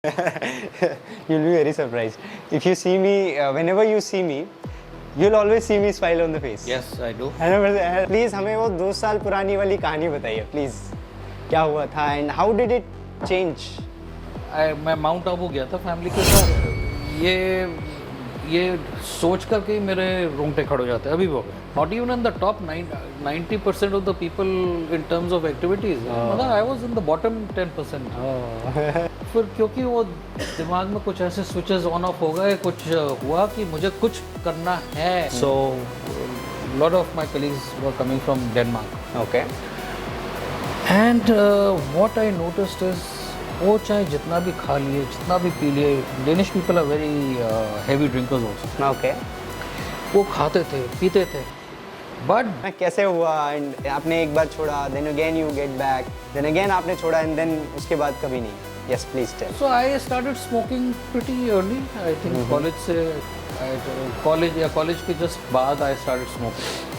You'll be very surprised. If you see me, whenever you see me, you'll always see me smile on the face. Yes, I do. Please हमें वो 2 साल पुरानी वाली कहानी बताइए please, क्या हुआ था and how did it change? मैं माउंट आबू गया था फैमिली के साथ। ये सोच करके ही मेरे रोंगटे खड़े हो जाते हैं अभी भी। Not even in the top 90% of the people in terms of activities, मतलब I was in the bottom 10%। फिर क्योंकि वो दिमाग में कुछ ऐसे स्विचेस ऑन ऑफ हो गए, कुछ हुआ कि मुझे कुछ करना है। So lot of my colleagues were coming from Denmark. Okay. And what I noticed is वो चाहे जितना भी खा लिए, जितना भी पी लिए, Danish people are very heavy drinkers also. Okay. वो खाते थे, पीते थे, बट कैसे हुआ एंड आपने एक बार छोड़ा, then again you get back, then again आपने छोड़ा एंड देन उसके बाद कभी नहीं? Yes please tell. So I started smoking pretty early. I think college से, कॉलेज के जस्ट बाद I started smoking.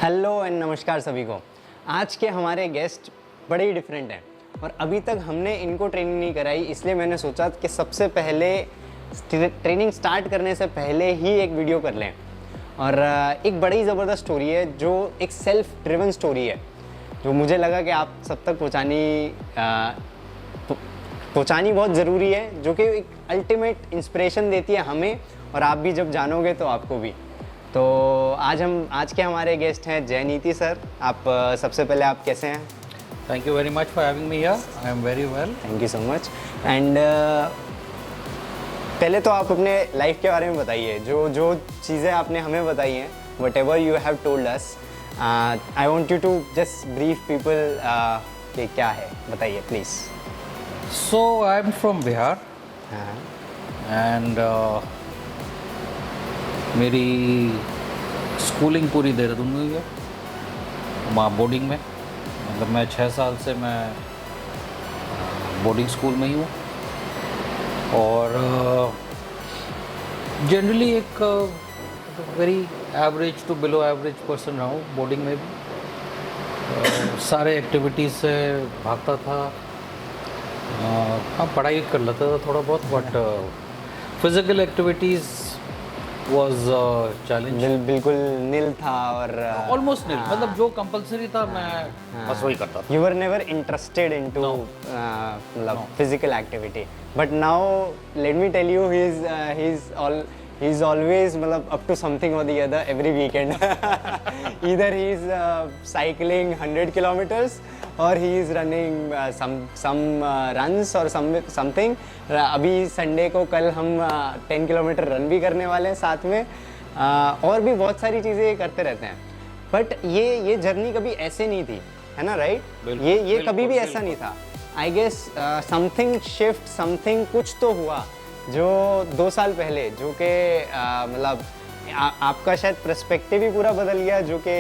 Hello and नमस्कार सभी को। आज के हमारे गेस्ट बड़े ही डिफरेंट हैं और अभी तक हमने इनको ट्रेनिंग नहीं कराई, इसलिए मैंने सोचा कि सबसे पहले ट्रेनिंग स्टार्ट करने से पहले ही एक वीडियो कर लें। और एक बड़ी ज़बरदस्त स्टोरी है जो एक सेल्फ ड्रिवन स्टोरी है, जो मुझे लगा कि आप सब तक पहुँचानी बहुत ज़रूरी है, जो कि एक अल्टीमेट इंस्पिरेशन देती है हमें, और आप भी जब जानोगे तो आपको भी। तो आज के हमारे गेस्ट हैं जय नीति सर। आप सबसे पहले आप कैसे हैं? Thank you very much for having me here. I am very well. Thank you so much. And पहले तो आप अपने लाइफ के बारे में बताइए, जो चीज़ें आपने हमें बताई हैं, whatever you have told us, I want you to just brief people कि क्या है, बताइए please. So I am from Bihar and मेरी स्कूलिंग पूरी देहरादून में हुई है, वहाँ बोर्डिंग में। मतलब मैं 6 साल से मैं बोर्डिंग स्कूल में ही हूँ, और जनरली एक very average to below average person रहा हूँ बोर्डिंग में भी। सारे एक्टिविटीज़ से भागता था। हाँ, पढ़ाई कर लेता था थोड़ा बहुत, but physical activities was challenge। बिल्कुल नील था और ऑलमोस्ट नील, मतलब जो कंपलसरी था मैं बस वही करता था। You were never interested into मतलब physical activity, but now let me tell you he's always मतलब up to something or the other every weekend। Either he's cycling 100 kilometers or he is running some runs or something। अभी Sunday को कल हम 10 kilometre run भी करने वाले हैं साथ में, और भी बहुत सारी चीज़ें करते रहते हैं। बट ये जर्नी कभी ऐसे नहीं थी, है ना? राइट? ये कभी भी ऐसा नहीं था। I guess something shift, something कुछ तो हुआ जो 2 साल पहले, जो कि मतलब आपका शायद पर्सपेक्टिव ही पूरा बदल गया, जो कि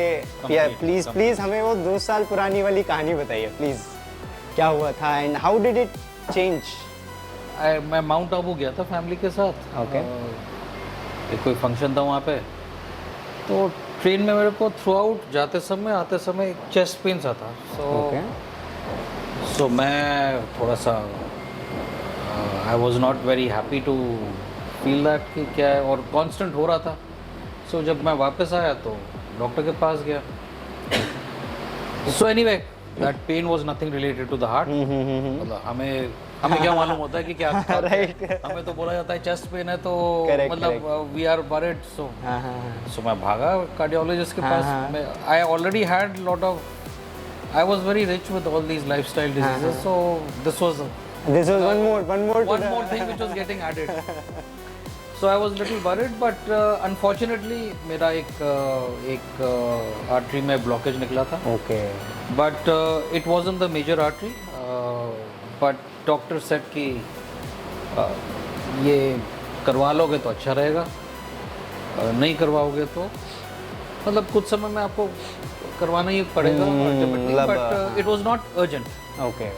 प्लीज़ हमें वो 2 साल पुरानी वाली कहानी बताइए प्लीज़, क्या हुआ था and how did it change? मैं माउंट आबू गया था फैमिली के साथ। ओके। एक कोई फंक्शन था वहाँ पे, तो ट्रेन में मेरे को थ्रू आउट जाते समय आते समय चेस्ट पेन सा था। सो मैं थोड़ा सा I was not very happy to feel that कि क्या है, और कांस्टेंट हो रहा था। सो जब मैं वापस आया तो डॉक्टर के पास गया। So anyway that pain was nothing related to the heart. मतलब हमें क्या मालूम होता है कि क्या राइट। हमें तो बोला जाता है चेस्ट पेन है तो मतलब वी आर वरीड। सो मैं भागा कार्डियोलॉजिस्ट के पास। I already had lot of, I was very rich with all these lifestyle diseases, so this was This was one more to one the- more thing which was getting added. So I was little worried, but unfortunately मेरा एक artery में blockage निकला था. Okay. But it wasn't the major artery. But doctor said कि ये करवा लोगे तो अच्छा रहेगा, नहीं करवाओगे तो मतलब कुछ समय में आपको करवाना ही पड़ेगा ultimately, मतलब, but it was not urgent. Okay.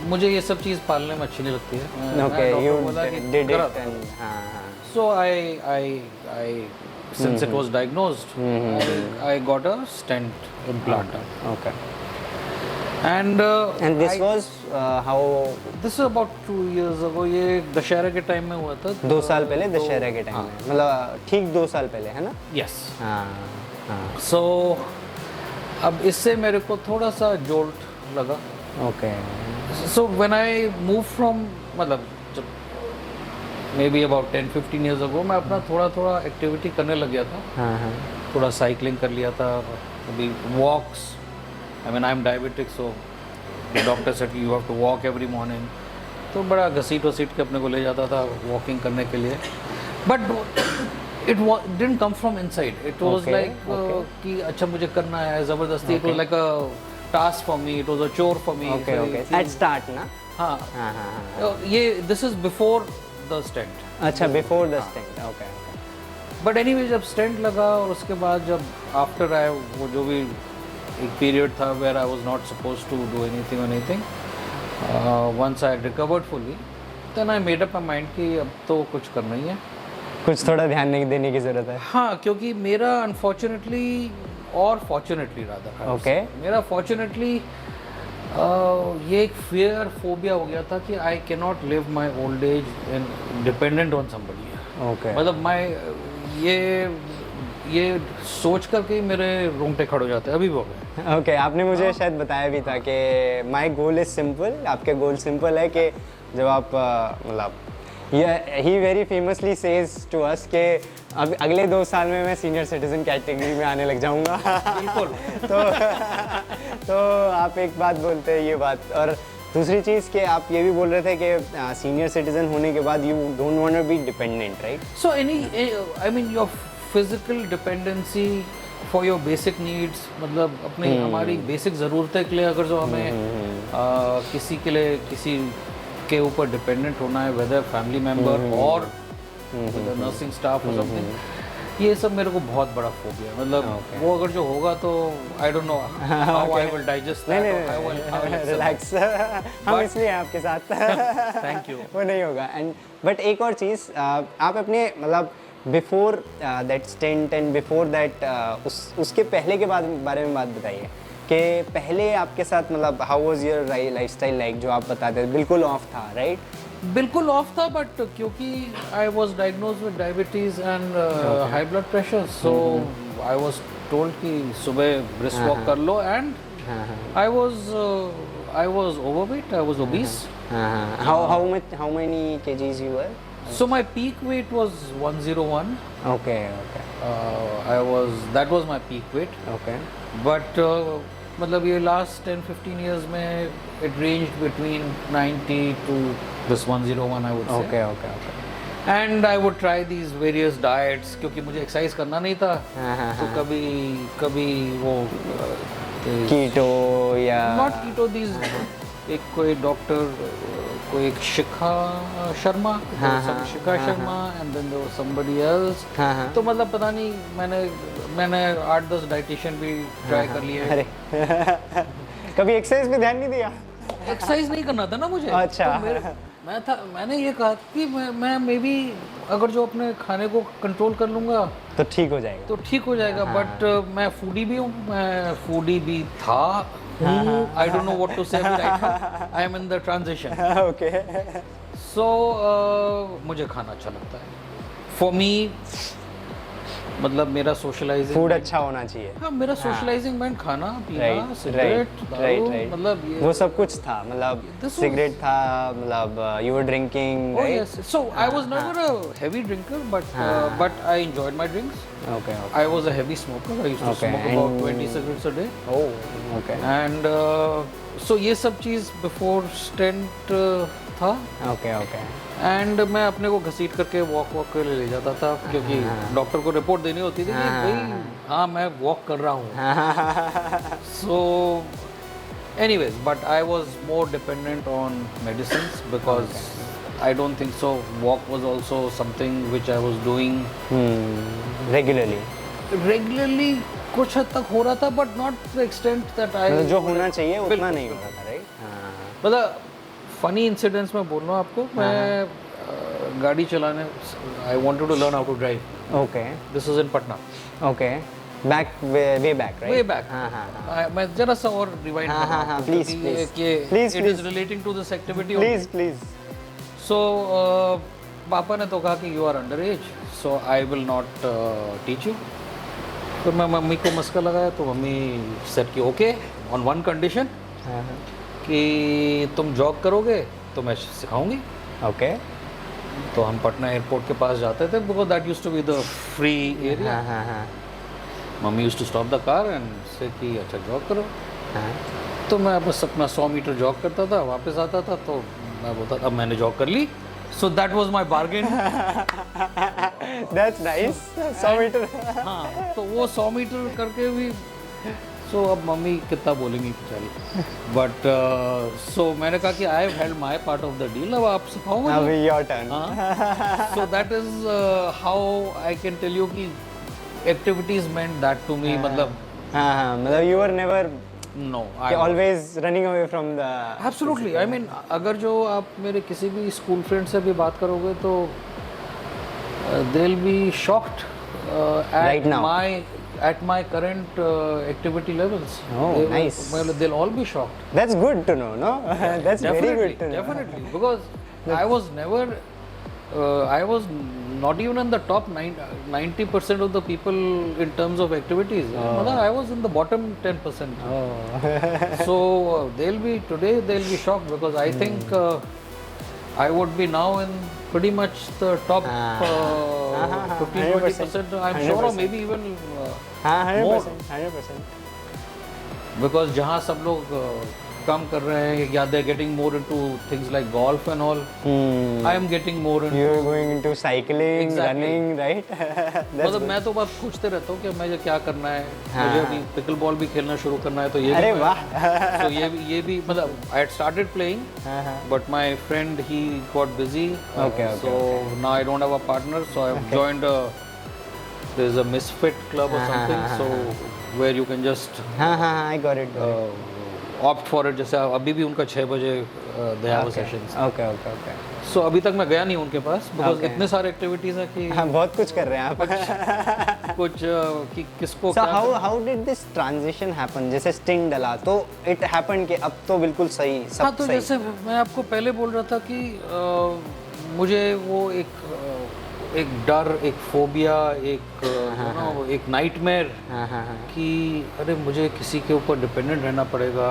मुझे ये सब चीज़ पालने में अच्छी नहीं लगती है. Okay. डॉक्टर You बोला कि did करा it and हाँ. So I since it was diagnosed, I got a stent implant. Okay. And this was how this is about 2 years ago. ये दशहरा के टाइम में हुआ था. 2 साल पहले दशहरा के टाइम में, मतलब ठीक 2 साल पहले, है ना? Yes. हाँ. So अब इससे मेरे को थोड़ा सा जोल्ट लगा. Okay. So when I moved from मतलब जब maybe about 10-15 years ago मैं अपना थोड़ा एक्टिविटी करने लग गया था. हाँ. थोड़ा साइकिलिंग कर लिया था, अभी वॉक्स. I mean I'm diabetic, so the doctor said you have to walk every morning. तो बड़ा घसीट के अपने को ले जाता था वॉकिंग करने के लिए. But it didn't come from inside. It was Okay, like कि अच्छा मुझे करना है ज़बरदस्ती. It was like a task for me. It was a chore for me. Okay. At start ना? हाँ. हाँ. ये this is before the stent. अच्छा, before the stent. Okay. But anyway जब स्टेंट लगा और उसके बाद जब आफ्टर आए वो जो भी एक पीरियड था where I was not supposed to do anything once I recovered fully then I made up my mind कि अब तो कुछ करना ही है. कुछ थोड़ा ध्यान नहीं देने की ज़रूरत है. हाँ, क्योंकि मेरा अनफॉर्चुनेटली और फॉर्चुनेटली रादर Okay. मेरा फॉर्चुनेटली ये एक फियर फोबिया हो गया था कि I can not live my old age and dependent on somebody. Okay. मतलब ये सोच करके ही मेरे रोंगटे खड़े हो जाते हैं. अभी भी हो गए. Okay, आपने मुझे शायद बताया भी था कि माई गोल इज सिंपल. आपके गोल सिंपल है कि जब आप मतलब he very famously says to us कि अब अगले 2 साल में मैं सीनियर सिटीजन कैटेगरी में आने लग जाऊंगा. बिल्कुल. तो आप एक बात बोलते हैं ये बात, और दूसरी चीज़ कि आप ये भी बोल रहे थे कि सीनियर सिटीजन होने के बाद you don't want to be dependent, right? So I mean your physical dependency for your basic needs, मतलब अपनी हमारी बेसिक ज़रूरतें के लिए अगर जो हमें किसी के लिए किसी के ऊपर डिपेंडेंट होना है, वेदर फैमिली मेम्बर और नर्सिंग स्टाफ और समथिंग, ये सब मेरे को बहुत बड़ा फोबिया है. मतलब वो अगर जो होगा तो I don't know how I will digest that. Relax. हम इसलिए हैं आपके साथ. Thank you. वो नहीं होगा. एंड बट एक और चीज़, आप अपने मतलब before that stent and before that उसके पहले के बारे में बात बताइए कि पहले आपके साथ मतलब how was your lifestyle like, जो आप बताते थे बिल्कुल ऑफ था, राइट? बिल्कुल ऑफ था, बट क्योंकि I was diagnosed with diabetes and high blood pressure, so I was told कि सुबह ब्रिस्क वॉक कर लो. And I was overweight, I was obese. How many kgs you were? So my peak weight was 101. Okay. That was my peak weight. Okay. But मतलब ये last 10-15 years में it ranged between 90 to this 101 I would say. Okay. And I would try these various diets क्योंकि मुझे exercise करना नहीं था. तो कभी वो कीटो या नॉट कीटो दीज एक कोई डॉक्टर कोई एक Shikha Sharma and then there was somebody else. तो मतलब पता नहीं मैंने 8-10 डाइटिशियन भी ट्राई कर लिए. अरे कभी एक्सरसाइज पे ध्यान नहीं दिया? एक्सरसाइज नहीं करना था ना मुझे. अच्छा. तो मैंने ये कहा कि मैं मे बी अगर जो अपने खाने को कंट्रोल कर लूँगा तो ठीक हो जाएगा. बट मैं फूडी भी हूँ, मैं फूडी भी था. I don't know what to say right now. I am in the transition. Okay. So मुझे खाना अच्छा लगता है. For me मतलब मेरा सोशलाइजिंग फूड अच्छा होना चाहिए। हाँ मेरा सोशलाइजिंग माइंड, खाना पीना, राइट सिगरेट, दारू, मतलब ये वो सब कुछ था, मतलब This was- सिगरेट था, मतलब you were drinking, Oh right? yes. So I was never a heavy drinker, but I enjoyed my drinks. Okay I was a heavy smoker. I used to Okay, smoke about and- 20 cigarettes a day. Oh okay And so ये सब चीज़ before stent था। Okay okay and मैं अपने को घसीट करके walk के लिए ले जाता था, क्योंकि डॉक्टर को रिपोर्ट देनी होती थी कि भाई हाँ मैं वॉक कर रहा हूँ। So anyways but I was more dependent on medicines because I don't think so walk was also something which I was doing regularly. कुछ हद तक हो रहा था but not the extent that I जो होना चाहिए उतना नहीं हो रहा था, राइट? मतलब फनी इंसिडेंट्स में बोल रहा हूँ आपको। मैं गाड़ी चलाने I wanted to learn how to drive. Okay this is in Patna, okay, back way back, right? Way back. हाँ हाँ मैं जरा सा और रिवाइंड हाँ, हाँ, हाँ, please, please. Please, it is please. Relating to this activity. Please please. So पापा ने तो कहा कि you are under age, so I will not teach you. तो मैं मम्मी को मस्का लगाया, तो मम्मी सेड कि ओके ऑन वन कंडीशन कि तुम जॉब करोगे तो मैं सिखाऊंगी। ओके। तो हम पटना एयरपोर्ट के पास जाते थे, because that used to be the free area. हाँ हाँ हाँ mummy used to stop the car and say कि अच्छा जॉब करो। हाँ तो मैं बस अपना 100 मीटर जॉग करता था, वापस आता था, तो मैं बोलता था अब मैंने जॉग कर ली। So that was my bargain. That's nice. 100 metre. हाँ, तो वो 100 मीटर करके भी सो अब मम्मी कितना बोलेंगी बेचारी। बट सो मैंने कहा कि I have held my part of the deal, अब आप सिखाओ मुझे। अभी your turn. So that is how I can tell you कि activities meant that to me. मतलब हाँ हाँ, मतलब you were never no, always running away from the. Absolutely. I mean अगर जो आप मेरे किसी भी स्कूल फ्रेंड से भी बात करोगे तो they will be shocked Right now. at my current activity levels. Oh, nice. Well, they'll all be shocked. That's good to know, no? That's very good to know. Definitely, because I was never, I was not even in the top 90% of the people in terms of activities. I was in the bottom 10%. Oh. So today they'll be shocked, because I think I would be now in pretty much the top 15-20%. I'm sure, or maybe even हाँ, more. 100%. Because जहाँ सब लोग काम कर रहे हैं, या they're getting more into things like golf and all. I am getting more into. You're going into cycling, Exactly. running, right? That's मतलब good. मैं तो बस पूछते रहता हूँ कि मुझे क्या करना है। मुझे अभी पिकल बॉल भी खेलना शुरू करना है, तो ये अरे भी वाह। तो ये भी मतलब I had started playing, but my friend he got busy. Okay, So now I don't have a partner, so I've joined there's a misfit club or something, so where you can just हाँ हाँ हाँ, I got it. opt for it. जैसे अभी भी उनका 6 बजे they have a sessions. Okay, okay, okay. So अभी तक मैं गया नहीं उनके पास, because इतने सारे एक्टिविटीज हैं कि हाँ, बहुत कुछ कर रहे हैं आप। कुछ कि किसको So क्या how did this transition happen? जैसे स्टिंग डला तो it happened कि अब तो बिल्कुल सही, सब हाँ, तो सही। जैसे मैं आपको पहले बोल रहा था कि मुझे वो एक डर, एक फोबिया, एक नाइटमेयर हाँ हाँ हाँ। कि अरे मुझे किसी के ऊपर डिपेंडेंट रहना पड़ेगा।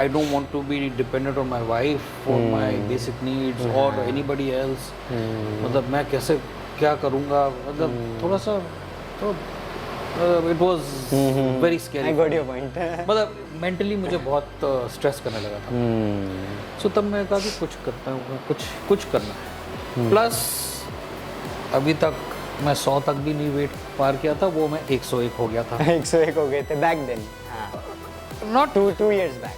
I don't want to be dependent on my wife for my basic needs और एनीबडी एल्स। मतलब मैं कैसे क्या करूँगा, मतलब थोड़ा सा तो it was very I scary. got your point. मतलब मेंटली मुझे बहुत स्ट्रेस करने लगा था। सो तब मैं कहा कि कुछ करता हूँ, कुछ करना है। प्लस अभी तक मैं 100 तक भी नहीं वेट पार किया था, वो मैं 101 हो गया था। 101 हो गए थे back then. हाँ. Not two years back.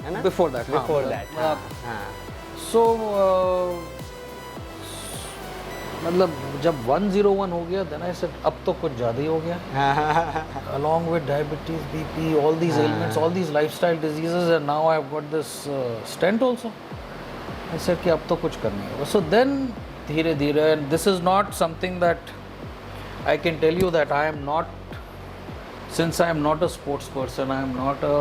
है ना? Before that. Before that. हाँ, हाँ. सो मतलब जब 101 हो गया, देन आई सेड अब तो कुछ ज़्यादा ही हो गया। Along with diabetes, BP, all these ailments, all these lifestyle diseases, and now I've got this stent also. I said कि अब तो कुछ करना है। So then धीरे धीरे, and this is not something that I can tell you that I am not, since I am not a sports person, I am not a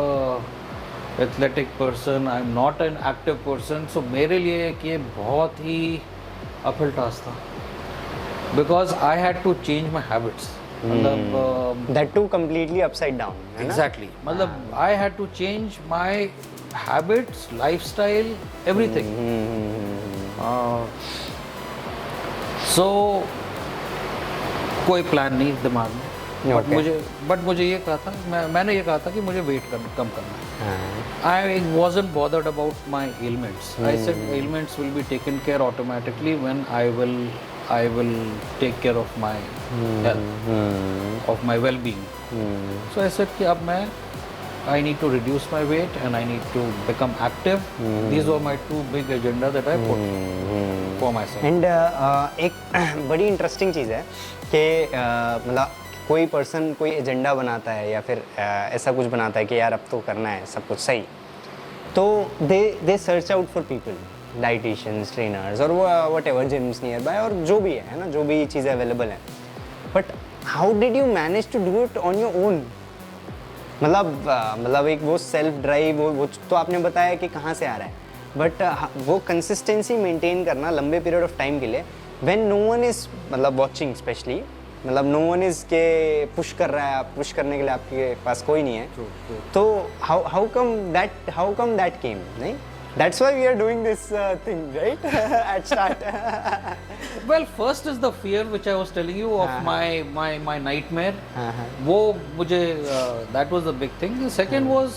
athletic person, I am not an active person, so मेरे लिए कि ये बहुत ही uphill task था, because I had to change my habits. मतलब That too completely upside down, है ना? Exactly मतलब I had to change my habits, lifestyle, everything. So कोई प्लान नहीं दिमाग में, बट मुझे ये कहा था, मैंने ये कहा था कि मुझे वेट कम करना है। I wasn't bothered about my ailments. I said ailments will be taken care automatically when I will take care of my health, of my well-being. So I said कि अब मैं I need to reduce my weight and I need to become active. These were my two big agenda that I put for myself. And एक बड़ी interesting चीज़ है कि मतलब कोई person कोई एजेंडा बनाता है या फिर ऐसा कुछ बनाता है कि यार अब तो करना है सब कुछ सही, तो they search out for people, dietitians, trainers और whatever gyms nearby और जो भी है ना, जो भी चीज़ें अवेलेबल हैं। But how did you manage to do it on your own? मतलब एक वो सेल्फ ड्राइव वो तो आपने बताया कि कहाँ से आ रहा है, बट वो कंसिस्टेंसी मेंटेन करना लंबे पीरियड ऑफ टाइम के लिए, व्हेन नो वन इज़ मतलब वॉचिंग स्पेशली, मतलब नो वन इज़ के पुश कर रहा है, आप पुश करने के लिए आपके पास कोई नहीं है। तो हाउ कम दैट केम? नहीं, that's why we are doing this thing, right? At start. Well, first is the fear which I was telling you of my nightmare. वो मुझे that was the big thing. The second was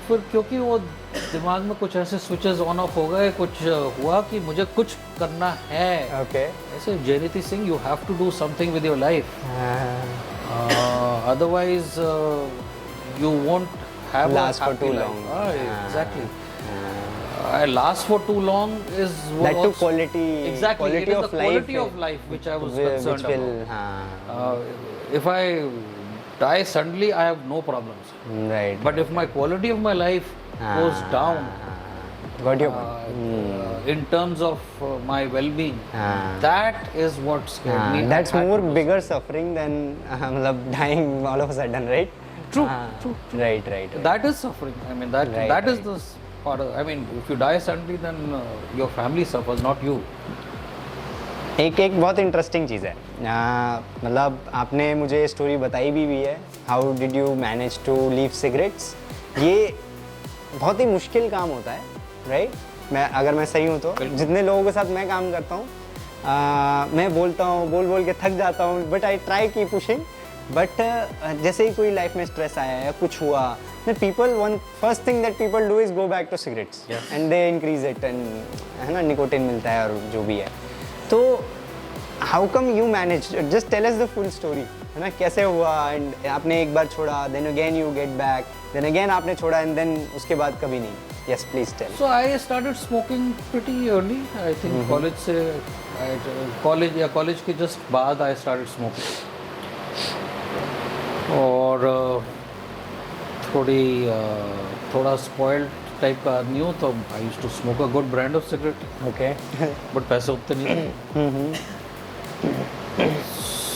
फिर क्योंकि वो दिमाग में कुछ ऐसे switches on off हो गए, कुछ हुआ कि मुझे कुछ करना है। Okay. ऐसे जयनीति Singh, you have to do something with your life. Otherwise, you won't have Last a for happy too life. long. Exactly. Last for too long is what That too quality. exactly Quality it is of the life. quality of life which I was which concerned will, about. If I die suddenly, I have no problems. right. But if my quality of my life goes down, got your point. in terms of my well-being, that is what scared me. That's more bigger suffering than मतलब dying all of a sudden, right? True. Right. That is suffering. I mean, that is the part of, I mean, if you die suddenly, then your family suffers, not you. एक बहुत interesting चीज़ है, मतलब आपने मुझे story बताई भी है, how did you manage to leave cigarettes. ये बहुत ही मुश्किल काम होता है, राइट? अगर मैं सही हूँ तो जितने लोगों के साथ मैं काम करता हूँ, मैं बोलता हूँ, बोल के थक जाता हूँ, बट आई ट्राई की पुशिंग। बट जैसे ही कोई लाइफ में स्ट्रेस आया या कुछ हुआ, first thing that people do is go back to cigarettes and they increase it, and है ना, निकोटिन मिलता है और जो भी है। तो how come you manage? Just tell us the full story, है ना, कैसे हुआ? एंड आपने एक बार छोड़ा, then again you get back, then again आपने छोड़ा, एंड देन उसके बाद कभी नहीं। Yes, please tell. So I started smoking pretty early. I think college के just बाद I started smoking. और थोड़ा spoiled टाइप का आदमी हूँ, तो I used to smoke a good brand of cigarette. Okay. But पैसे उतने नहीं थे।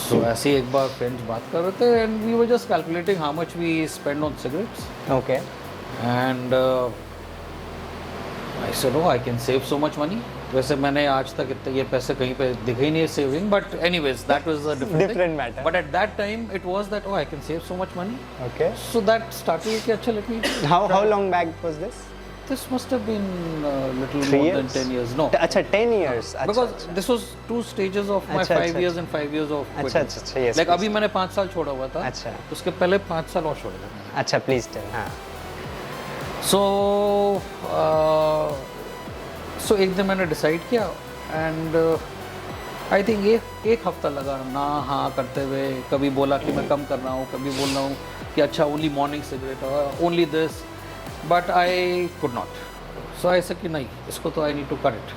So ऐसे ही एक बार फ्रेंड्स बात कर रहे थे, and we were just calculating how much we spend on cigarettes. Okay. And I said, oh, I can save so much money. वैसे मैंने आज तक इतने ये पैसे कहीं पे दिखे ही नहीं saving, but anyways, that was a different thing. matter. But at that time, it was that, oh, I can save so much money. Okay. So that started कि अच्छा, let me. How long back was this? This must have been little 3 more than years? 10 years. No. अच्छा 10 years. Because this was 2 stages of my अच्छा, 5 अच्छा, years and 5 years of quitting. अच्छा, yes. Like अभी मैंने 5 साल छोड़ा हुआ था. अच्छा. उसके पहले 5 साल और छोड़े थे मैंने. अच्छा, please tell. हाँ. So एक दिन मैंने डिसाइड किया, एंड आई थिंक एक हफ्ता लगा ना हाँ करते हुए। कभी बोला कि मैं कम कर रहा हूँ, कभी बोल रहा हूँ कि अच्छा only morning cigarette, only this, but I could not. So I said कि नहीं, इसको तो I need to cut it.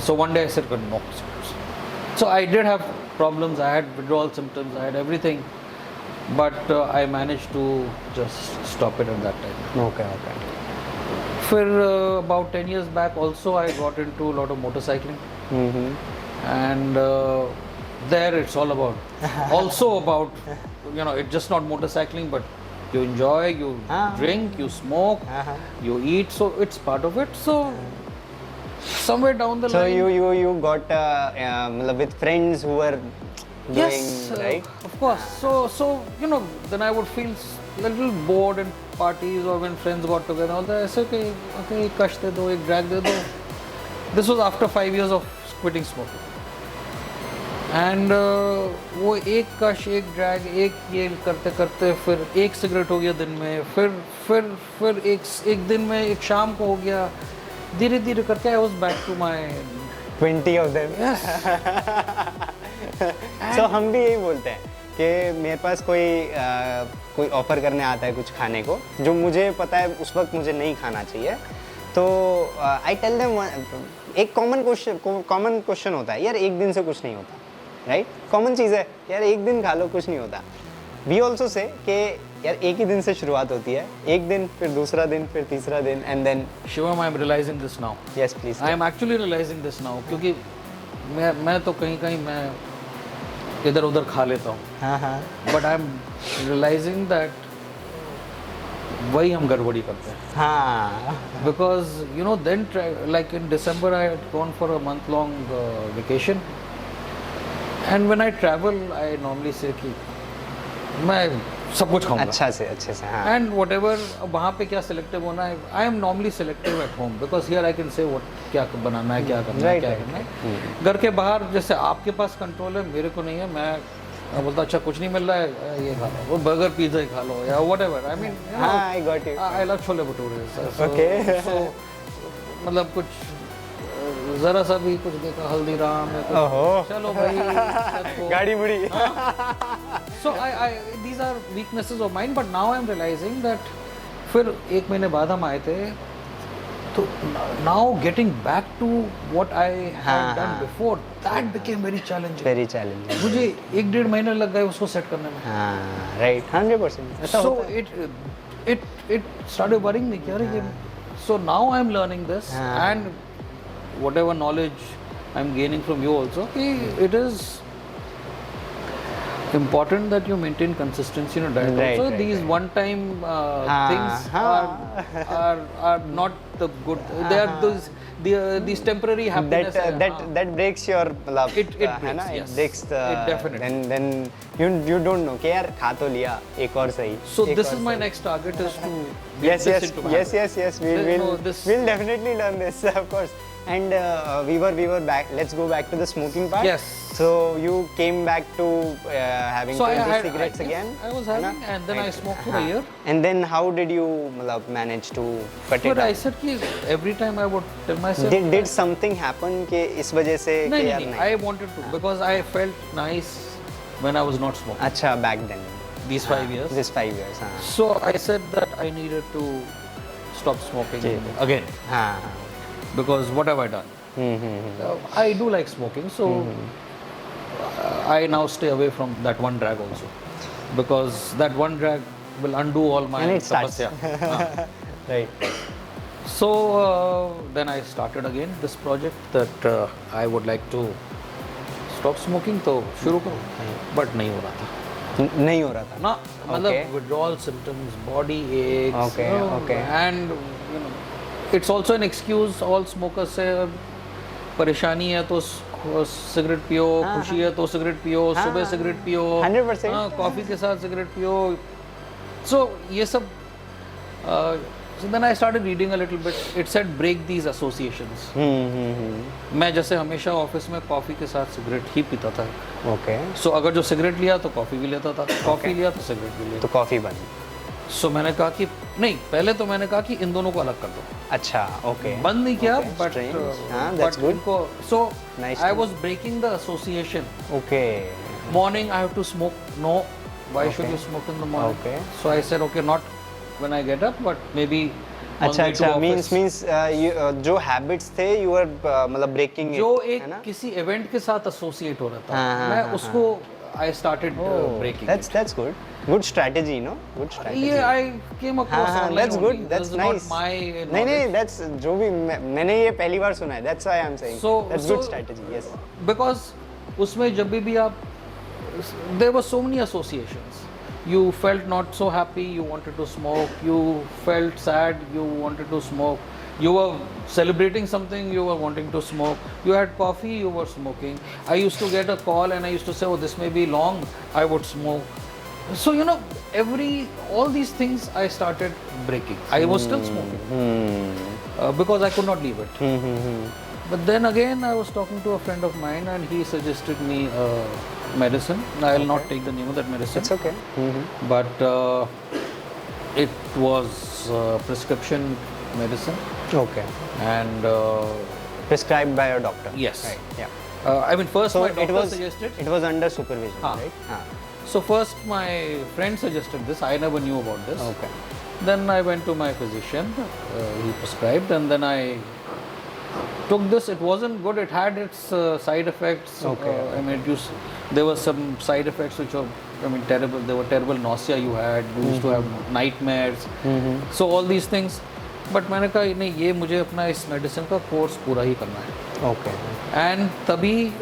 So one day I said no cigarettes. So I did have problems, I had withdrawal symptoms, I had everything, but I managed to just stop it at that time. Okay. फिर about 10 years back also I got into a lot of motorcycling. And there it's all about also about, you know, it's just not motorcycling, but you enjoy, you drink, you smoke, you eat, so it's part of it. So somewhere down the line, So you got with friends who were doing, right? Of course. So you know, then I would feel little bored in parties or when friends got together. All that. I said, okay, एक कश दे दो, एक drag दे दो. This was after 5 years of quitting smoking. And वो एक कश, एक drag, एक ये करते करते फिर एक सिगरेट हो गया दिन में, फिर एक दिन में, एक शाम को हो गया. धीरे धीरे करके I was back to my 20 of them. yes. So हम भी यही बोलते हैं कि मेरे पास कोई ऑफर करने आता है कुछ खाने को जो मुझे पता है उस वक्त मुझे नहीं खाना चाहिए, तो आई टेल देम एक कॉमन क्वेश्चन होता है, यार एक दिन से कुछ नहीं होता, राइट? कॉमन चीज़ है, यार एक दिन खा लो कुछ नहीं होता. वी ऑल्सो से कि यार एक ही दिन से शुरुआत होती है, एक दिन, फिर दूसरा दिन, फिर तीसरा दिन, and then. Shivam, I am realizing this now. Yes please. I am actually realizing this now क्योंकि मैं तो कहीं मैं इधर उधर खा लेता हूँ. हाँ हाँ. But I am realizing that वही हम गड़बड़ी करते हैं. हाँ. Because you know then like in December I had gone for a month long vacation, and when I travel I normally say कि मैं सब कुछ खाऊंगा अच्छे से हाँ. एंड वट एवर वहाँ पे क्या सिलेक्टिव होना है. I am normally selective at home because here I can say what क्या बनाना है, क्या करना है, क्या करना है. घर के बाहर जैसे आपके पास कंट्रोल है, मेरे को नहीं है. मैं बोलता अच्छा कुछ नहीं मिल रहा है, ये खा लो, वो बर्गर पिज्जा ही खा लो या whatever. I mean I got it. I love chole bhature. Okay. So मतलब कुछ जरा सा भी कुछ देखा हल्दीराम या कुछ, ओहो, चलो भाई गाड़ी मुड़ी. So these are weaknesses of mine, but now I'm realizing that फिर एक महीने बाद हम आए थे, तो now getting back to what I had done before, that became very challenging. Very challenging. मुझे 1-1.5 महीने लग गए उसको सेट करने में. हाँ, right, 100%. ऐसा So होता है. it started worrying me कि अरे ये. So now I'm learning this and whatever knowledge I'm gaining from you also, it is important that you maintain consistency in a diet. Right, Also, right, these right. one-time things are not the good. They are these temporary happiness. That breaks your love. It breaks, है ना? yes. It breaks the. It definitely. Then you don't know कि यार खा तो लिया, एक और सही. So एक this और is my सही. next target is to get this into my habit. Yes. This- We'll definitely learn this, of course. And we were back. Let's go back to the smoking part. Yes. So you came back to having So 20 cigarettes yes, again. I was है ना? having, and then I smoked for a year. And then how did you मतलब manage to cut it But I down? said कि every time I would tell myself. Did something happen कि इस वजह से कि यार नहीं. नहीं. I wanted to because I felt nice when I was not smoking. अच्छा, back then. These 5 years. This 5 years. हाँ. So I said that I needed to stop smoking again हाँ. because what have I done? I do like smoking, so I now stay away from that one drag also because that one drag will undo all my And it starts. tapasya. Right. So then I started again this project that I would like to stop smoking, तो शुरू करूँ, but नहीं हो रहा था. नहीं हो रहा था. ना मतलब withdrawal symptoms, body aches, Okay, okay. and you know, it's also an excuse. All smokers say परेशानी है तो सिगरेट पियो, खुशी है तो सिगरेट पियो, सुबह सिगरेट पियो, 100%. कॉफी के साथ सिगरेट पियो. So ये सब so then I started reading a little bit. It said break these associations. मैं जैसे हमेशा ऑफिस में कॉफ़ी के साथ सिगरेट ही पीता था. Okay. सो अगर जो सिगरेट लिया तो कॉफ़ी भी लेता था, कॉफ़ी लिया तो सिगरेट भी लिया. तो कॉफी बंद. सो मैंने कहा कि नहीं, पहले तो मैंने कहा कि इन दोनों को अलग कर दो. अच्छा, okay. बंद नहीं किया, Okay, बट strange. हाँ, that's good. इनको so Nice I to was breaking the association. Okay. Morning I have to smoke. No, why should you smoke in the morning? Okay. So I said okay, not when I get up, but maybe अच्छा, means जो habits थे you were मतलब breaking it, जो है ना? एक किसी event के साथ एसोसिएट हो रहा था, हाँ, मैं उसको I started breaking. That's good. Good strategy, no? Good strategy. Yeah, I came across हाँ, online that's good. only. That's This is nice. not my नहीं, that's जो भी मैंने ये पहली बार सुना है. That's why I'm saying. So That's good strategy. Yes. Because उसमें जब भी आप there were so many associations. You felt not so happy, you wanted to smoke. You felt sad, you wanted to smoke. You were celebrating something, you were wanting to smoke. You had coffee, you were smoking. I used to get a call and I used to say, oh, this may be long, I would smoke. So, you know, all these things I started breaking. I was still smoking because I could not leave it. But then again, I was talking to a friend of mine and he suggested me medicine. I'll not take the name of that medicine. It's okay. But it was prescription medicine. Okay. And Prescribed by your doctor. yes, Right. Yeah. I mean, first So my it doctor was suggested. it was under supervision, हाँ. right? So first my friend suggested this. I never knew about this. Okay. Then I went to my physician. He prescribed, and then I took this. It wasn't good. It had its side effects. Okay. I mean, there were some side effects which were, I mean, terrible. There were terrible nausea you had. You used to have nightmares. So all these things. But मैंने कहा नहीं, ये मुझे अपना इस medicine का course पूरा ही करना है. Okay. एंड तभी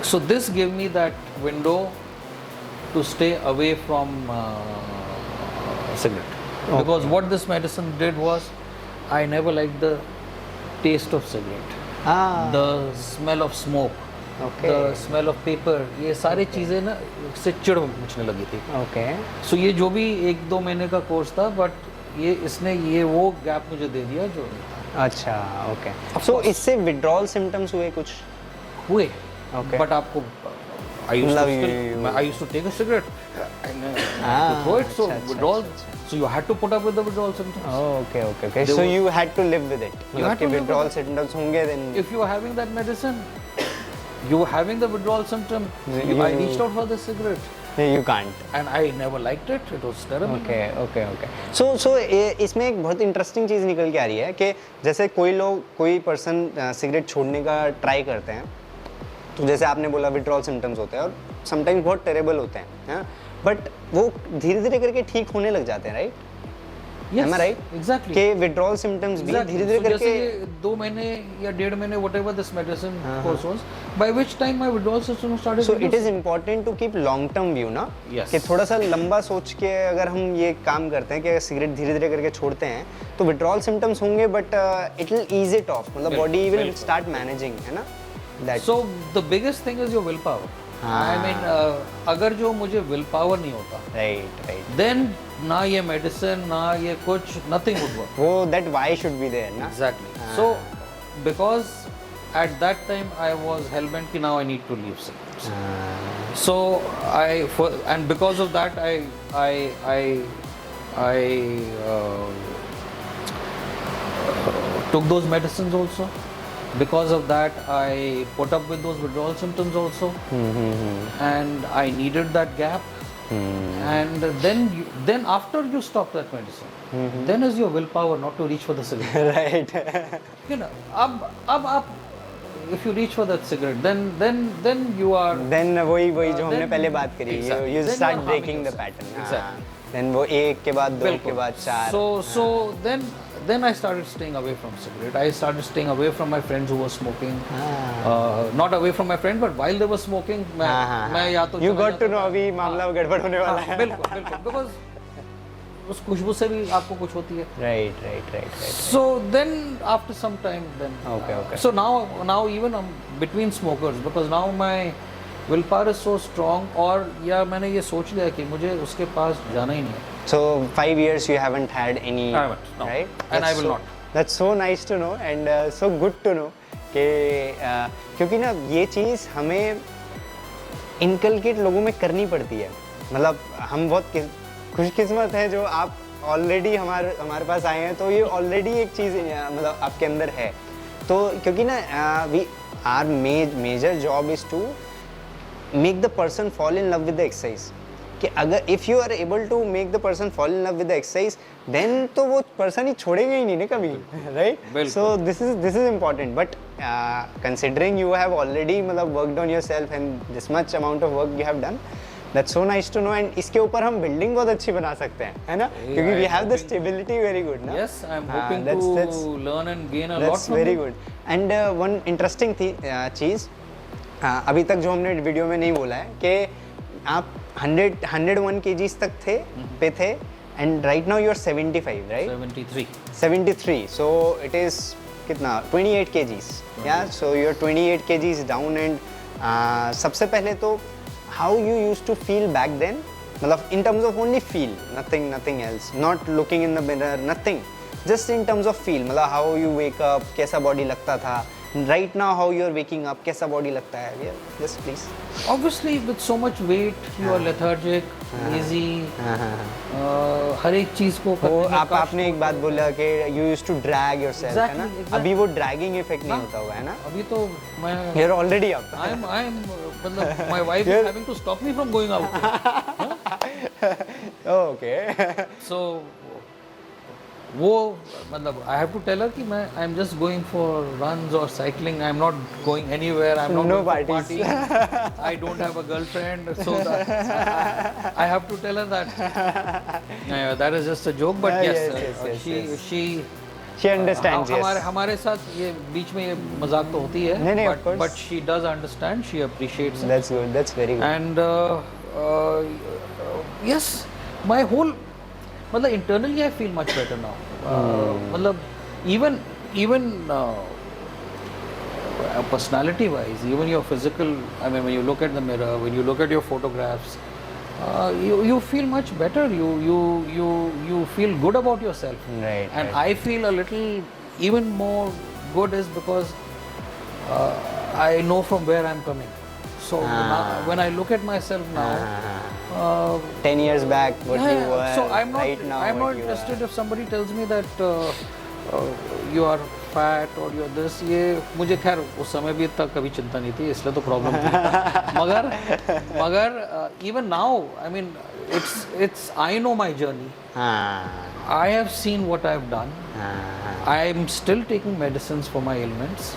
so this give me that window to stay away from cigarette. Because what this medicine did was, I never liked the taste of cigarette, the smell of smoke, Okay. the smell of paper. ये सारी चीज़ें ना से चिढ़ मचने लगी थी. Okay. सो ये जो भी 1-2 महीने का कोर्स था, बट ये इसने ये वो गैप मुझे दे दिया जो अच्छा. Okay. So इससे withdrawal symptoms हुए कुछ? हुए. Okay. बट आपको I used to take a cigarette and to throw it, so withdrawal. So you had to put up with the withdrawal symptoms. Oh, okay. So you had to live with it. You had to live with withdrawal it. symptoms होंगे then. If you are having that medicine, you were having the withdrawal symptom. I reached out for the cigarette. You can't. And I never liked it. It was terrible. Okay. So इसमें एक बहुत interesting चीज़ निकल के आ रही है कि जैसे कोई पर्सन सिगरेट छोड़ने का ट्राई करते हैं, तो जैसे आपने बोला विड्रॉल सिम्टम्स होते हैं और समटाइम्स बहुत टेरेबल होते हैं, बट वो धीरे धीरे करके ठीक होने लग जाते हैं, right? Yes, Am I right? Exactly. कि विड्रॉल सिम्टम्स भी Exactly. धीरे धीरे So करके जैसे ये 2 महीने या 1.5 महीने whatever this medicine course was, by which time my withdrawal system started. So it is important to keep long term view ना, Yes. कि थोड़ा सा लंबा सोच के अगर हम ये काम करते हैं कि सिगरेट धीरे धीरे करके छोड़ते हैं तो विड्रॉल सिम्टम्स होंगे, but it will ease it off, मतलब बॉडी विल स्टार्ट मैनेजिंग, है ना? That. So the biggest thing is your willpower. I mean, अगर जो मुझे willpower नहीं होता, right. then ना ये medicine ना ये कुछ, nothing would work. वो that why should be there ना? Exactly. So because at that time I was hellbent कि now I need to leave cigarettes. So and because of that I took those medicines also. Because of that, I put up with those withdrawal symptoms also, and I needed that gap. And then after you stop that medicine, then is your willpower not to reach for the cigarette. Right. You know, अब if you reach for that cigarette, then you are. Then वही जो हमने then- पहले बात करी, Exactly. you Then start you are breaking harming the pattern. yourself. Exactly. Then वो एक के बाद दो के बाद चार. So then I started staying away from cigarette. I started staying away from my friends who were smoking. Not away from my friends, but while they were smoking, मैं या तो You चला got to जाता know था. अभी मामला गड़बड़ होने वाला है. बिल्कुल because उस खुशबू से भी आपको कुछ होती है. Right. So then after some time then. Okay. So now even I'm between smokers because now my willpower is so strong, और या मैंने ये सोच लिया कि मुझे उसके पास जाना ही नहीं है. So 5 years you haven't had any. I haven't, no. Right? And I will so, not. That's so nice to know and so good to know कि क्योंकि ना ये चीज़ हमें इनकलकेट लोगों में करनी पड़ती है. मतलब हम बहुत खुशकिस्मत हैं जो आप ऑलरेडी हमारे पास आए हैं, तो ये ऑलरेडी एक चीज़ मतलब आपके अंदर है. तो क्योंकि ना our major job is to make the person fall in love with the exercise. कि अगर if you are able to make the person fall in love with the exercise, then तो वो पर्सन ही छोड़ेगा ही नहीं ना कभी, right? So this is important. But considering you have already मतलब worked on yourself and this much amount of work you have done, that's so nice to know. And इसके ऊपर हम बिल्डिंग बहुत अच्छी बना सकते हैं, है ना? क्योंकि we have the stability very good ना. Yes, I'm hoping to learn and gain a lot That's from very it. good. And one interesting चीज़ अभी तक जो हमने वीडियो में नहीं बोला है कि आप 101 kgs तक थे And right now you're 75, right? 73. 73. So it is कितना 28 kgs. Yeah, so you're 28 kgs down and सबसे पहले तो how you used to feel back then, मतलब in terms of only feel, nothing else, not looking in the mirror, nothing, just in terms of feel, मतलब how you wake up, कैसा body लगता था, right now how you're waking up, कैसा body लगता है, yeah, just please. Obviously with so much weight you are lethargic, lazy, हर एक चीज को वो करने में आपने एक बात बोला कि you used to drag yourself, है Exactly, ना? exactly. अभी वो dragging effect नहीं होता हुआ है ना? अभी तो मैं You're already up. I'm मतलब my wife is having to stop me from going out. Oh, okay. So वो मतलब I have to tell her कि मैं I'm just going for runs or cycling. I'm not going anywhere. I'm not No going for parties. parties. I don't have a girlfriend, so that I have to tell her that that is just a joke. But yes, She understands. Yes. हमारे साथ ये बीच में ये मजाक तो होती है. नहीं, of course. But she does understand. She appreciates it. That's good. That's very good. And yes, my whole मतलब internally I feel much better now. मतलब even personality wise, even your physical, I mean when you look at the mirror, when you look at your photographs, you feel much better. You feel good about yourself. Right. And right. I feel a little even more good is because I know from where I'm coming. So now, when I look at myself now, 10 years back, what you were. so I'm not, right now, I'm what not you interested are. if somebody tells me that you are fat or you're this. ये मुझे खैर उस समय भी इतना कभी चिंता नहीं थी, इसलिए तो प्रॉब्लम थी. मगर even now, I mean, it's I know my journey. I have seen what I've done. I am still taking medicines for my ailments,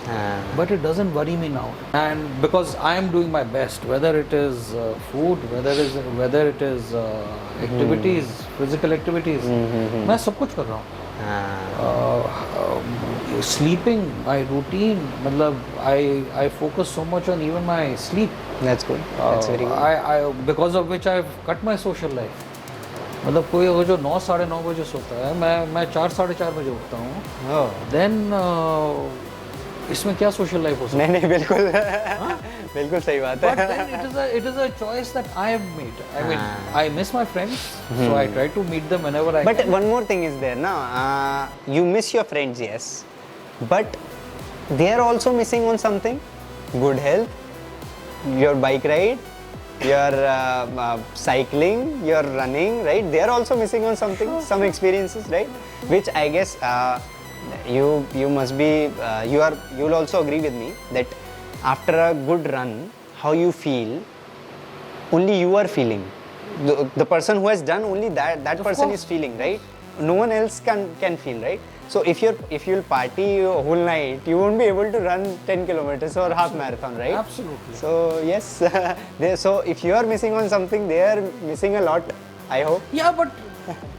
but it doesn't worry me now. And because I am doing my best, whether it is food, whether it is activities, physical activities, मैं सब कुछ कर रहा हूँ. Sleeping, my routine, मतलब I focus so much on even my sleep. That's good. That's very good. I because of which I've cut my social life. मतलब कोई अगर जो 9 साढ़े 9 बजे सोता है, मैं 4 साढ़े 4 बजे उठता हूँ. Oh. Then इसमें क्या social life हो सकता है? नहीं बिल्कुल बिल्कुल सही बात But है. then it is a choice that I have made. I mean, I miss my friends, so I try to meet them whenever I But can. one more thing is there, na? You miss your friends, yes, but they are also missing on something. Good health, your bike ride, your cycling, your running, right? They are also missing on something, some experiences, right? Which I guess you must be. You'll also agree with me that after a good run, how you feel, only you are feeling. The person who has done, only that person course. is feeling, right? No one else can feel, right? So if you'll party whole night, you won't be able to run 10 kilometers or half marathon, right? Absolutely. So yes, so if you are missing on something, they are missing a lot, I hope. Yeah, but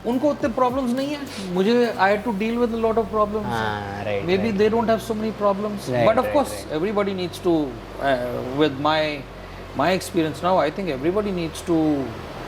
उनको उतने problems नहीं है. मुझे I had to deal with a lot of problems. Right. Maybe right. they don't have so many problems. Right, But of right, course, right. everybody needs to, with my experience now, I think everybody needs to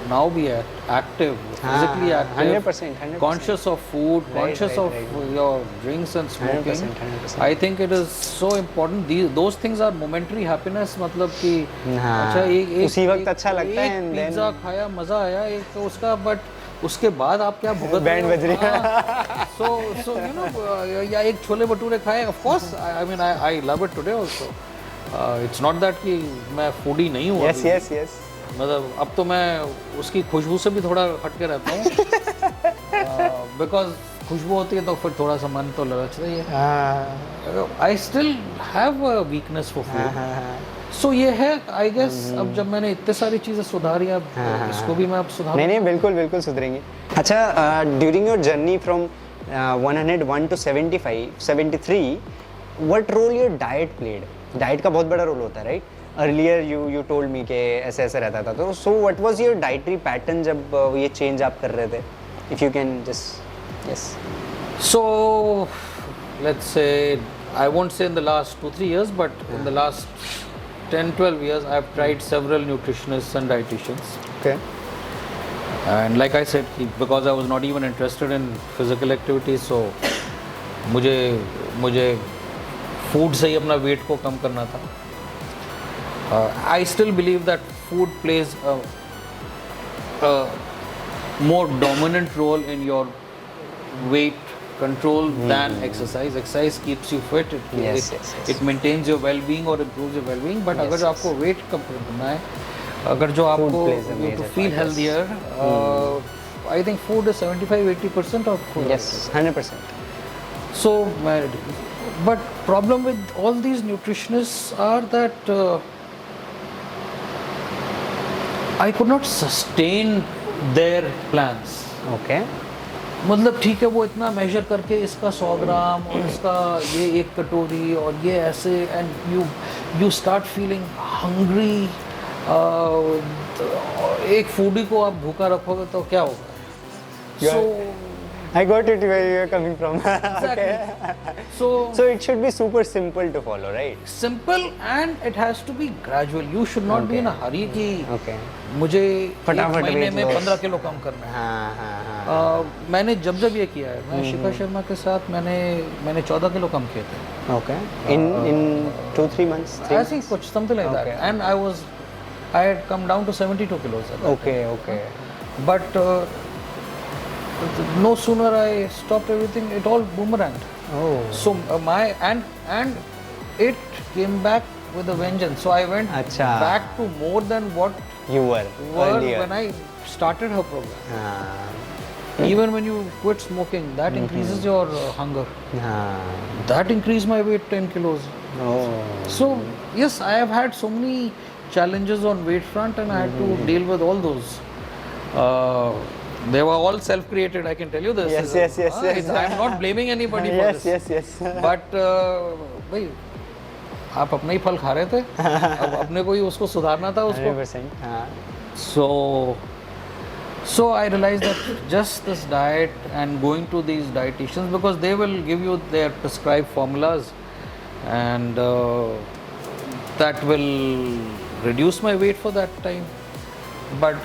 now be active, physically active, 100%. conscious of food, Right, conscious right, of right. your drinks and smoking. 100%. I think it is so important. Those things are momentary happiness. मतलब कि हाँ, अच्छा एक उसी वक्त अच्छा लगता है and then- पिज्जा खाया मजा आया एक तो उसका बट उसके बाद आप क्या भुगत बैंड बज रही है. So you know या एक छोले भटूरे खाए. Of course, I mean I love it today also. It's not that कि मैं foodie नहीं हूँ. Yes, अभी. yes. मतलब अब तो मैं उसकी खुशबू से भी थोड़ा हट के रहता हूँ. Because खुशबू होती है तो फिर थोड़ा सा मन तो ललचता ही है. I still have a weakness for food. So ये है I guess अब जब मैंने इतने सारी चीज़ें सुधारी अब इसको भी मैं अब सुधार. नहीं बिल्कुल सुधरेंगे. अच्छा, during your journey from 101 to 73, what role your diet played? Diet का बहुत बड़ा रोल होता है, right? Earlier you told me कि ऐसे रहता था, तो so what was your dietary pattern जब ये चेंज आप कर रहे थे? If you can just yes. So let's say I won't say in the last 2-3 years, but in the last 10-12 years I've tried several nutritionists and dietitians. Okay. And like I said, because I was not even interested in physical activities, so मुझे food से ही अपना weight को कम करना था. I still believe that food plays a more dominant role in your weight control than exercise. Exercise keeps you fit. It maintains your well-being or improves your well-being. But अगर जो आपको weight कम करना है, अगर जो आपको to feel healthier, I think food is 75-80% of food. Yes, 100%. So, but problem with all these nutritionists are that I could not sustain their plans. Okay. मतलब ठीक है, वो इतना मेजर करके इसका 100 ग्राम और इसका ये 1 कटोरी और ये ऐसे, and you start feeling hungry. एक फूडी को आप भूखा रखोगे तो क्या होगा? So I got it where you are coming from. exactly. Okay. So it should be super simple to follow, right? simple, and it has to be gradual. You should not be in a hurry कि Okay. मुझे एक फटाफट महीने weight में loss. 15 kilo कम करना है. हाँ. मैंने जब ये किया है, मैं शिखा शर्मा के साथ मैंने 14 किलो कम किए थे. Okay. In 2-3 months. 3 I think कुछ something like that. Okay. And I had come down to 72 kilos at that Okay. time. Okay. But no sooner I stopped everything, it all boomeranged. Oh. So and it came back with a vengeance. So I went Acha. back to more than what You were earlier. when I started her program. हाँ. Even when you quit smoking, that increases your hunger. हाँ. That increased my weight 10 kilos. Oh. So yes, I have had so many challenges on weight front, and I had to deal with all those. They were all self-created, I can tell you this. Yes. I am not blaming anybody for this. Yes. But भाई आप अपना ही फल खा रहे थे, अब अपने को ही उसको सुधारना था उसको. 100%. हाँ. So I realized that just this diet and going to these dietitians, because they will give you their prescribed formulas, and that will reduce my weight for that time. But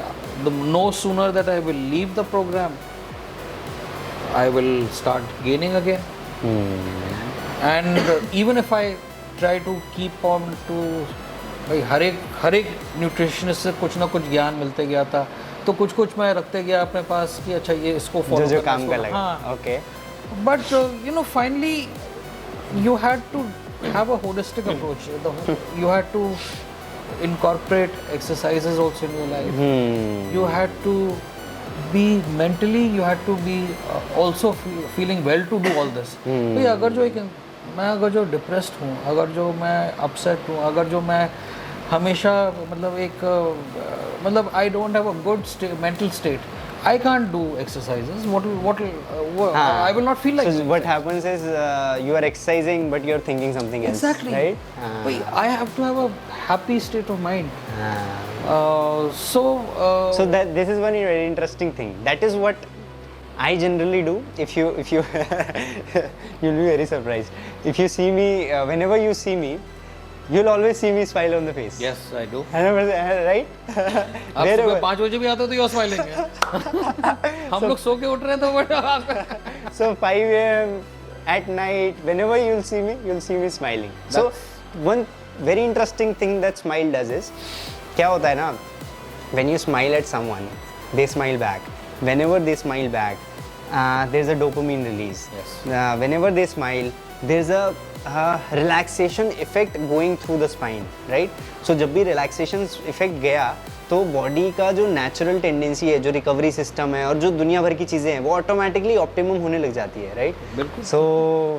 no sooner that I will leave the program, I will start gaining again. And even if I try to keep on to भाई हर एक nutritionist से कुछ ना कुछ ज्ञान मिलते गया था, तो कुछ मैं रखते गया अपने पास कि अच्छा ये इसको फॉलो जो काम का लगा. हाँ. Okay. But finally you had to have a holistic approach. You had to incorporate exercises also in your life. You had to be mentally, you had to be also feeling well to do all this. भाई अगर जो depressed हूँ, अगर जो मैं upset हूँ, अगर जो मैं हमेशा मतलब I don't have a good mental state, I can't do exercises. I will not feel like So it. what happens is you are exercising but you're thinking something else. Exactly. Right? Wait, I have to have a happy state of mind. So that this is one very interesting thing. That is what I generally do. If you you'll be very surprised. If you see me, whenever you see me, you'll always see me smile on the face. Yes, I do. 100%, right? आप सुबह 5 बजे भी आते हो तो you're smiling. हम लोग सो के उठ रहे हैं तो but So 5 a.m. at night, whenever you'll see me smiling. So one very interesting thing that smile does is, क्या होता है ना, when you smile at someone, they smile back. Whenever they smile back, there's a dopamine release. Yes. Whenever they smile, there's a relaxation effect going through the spine, right? So जब भी relaxation effect गया, तो body का जो natural tendency है, जो recovery system है और जो दुनिया भर की चीज़ें हैं, वो ऑटोमेटिकली ऑप्टिमम होने लग जाती है, राइट? बिल्कुल. So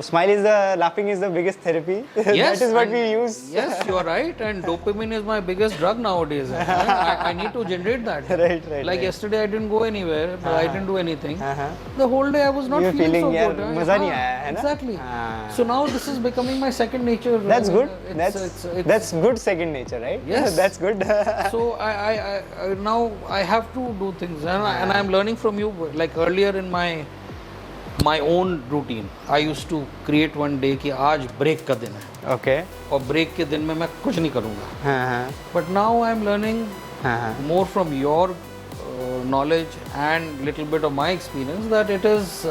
smile is the laughing is the biggest therapy. That is what we use. Yes, you are right. And dopamine is my biggest drug nowadays. I need to generate that. Right. Like yesterday, I didn't go anywhere. I didn't do anything. The whole day I was not You were feeling so feeling, good. मजा नहीं आया है ना? Exactly. So now this is becoming my second nature. That's good. It's That's good second nature, right? Yes. That's good. So I now I have to do things, and I'm learning from you. Like earlier in my own routine, I used to create one day कि आज break का दिन है. Okay. और break के दिन में मैं कुछ नहीं करूँगा. हाँ. But now I'm learning more from your knowledge and little bit of my experience that it is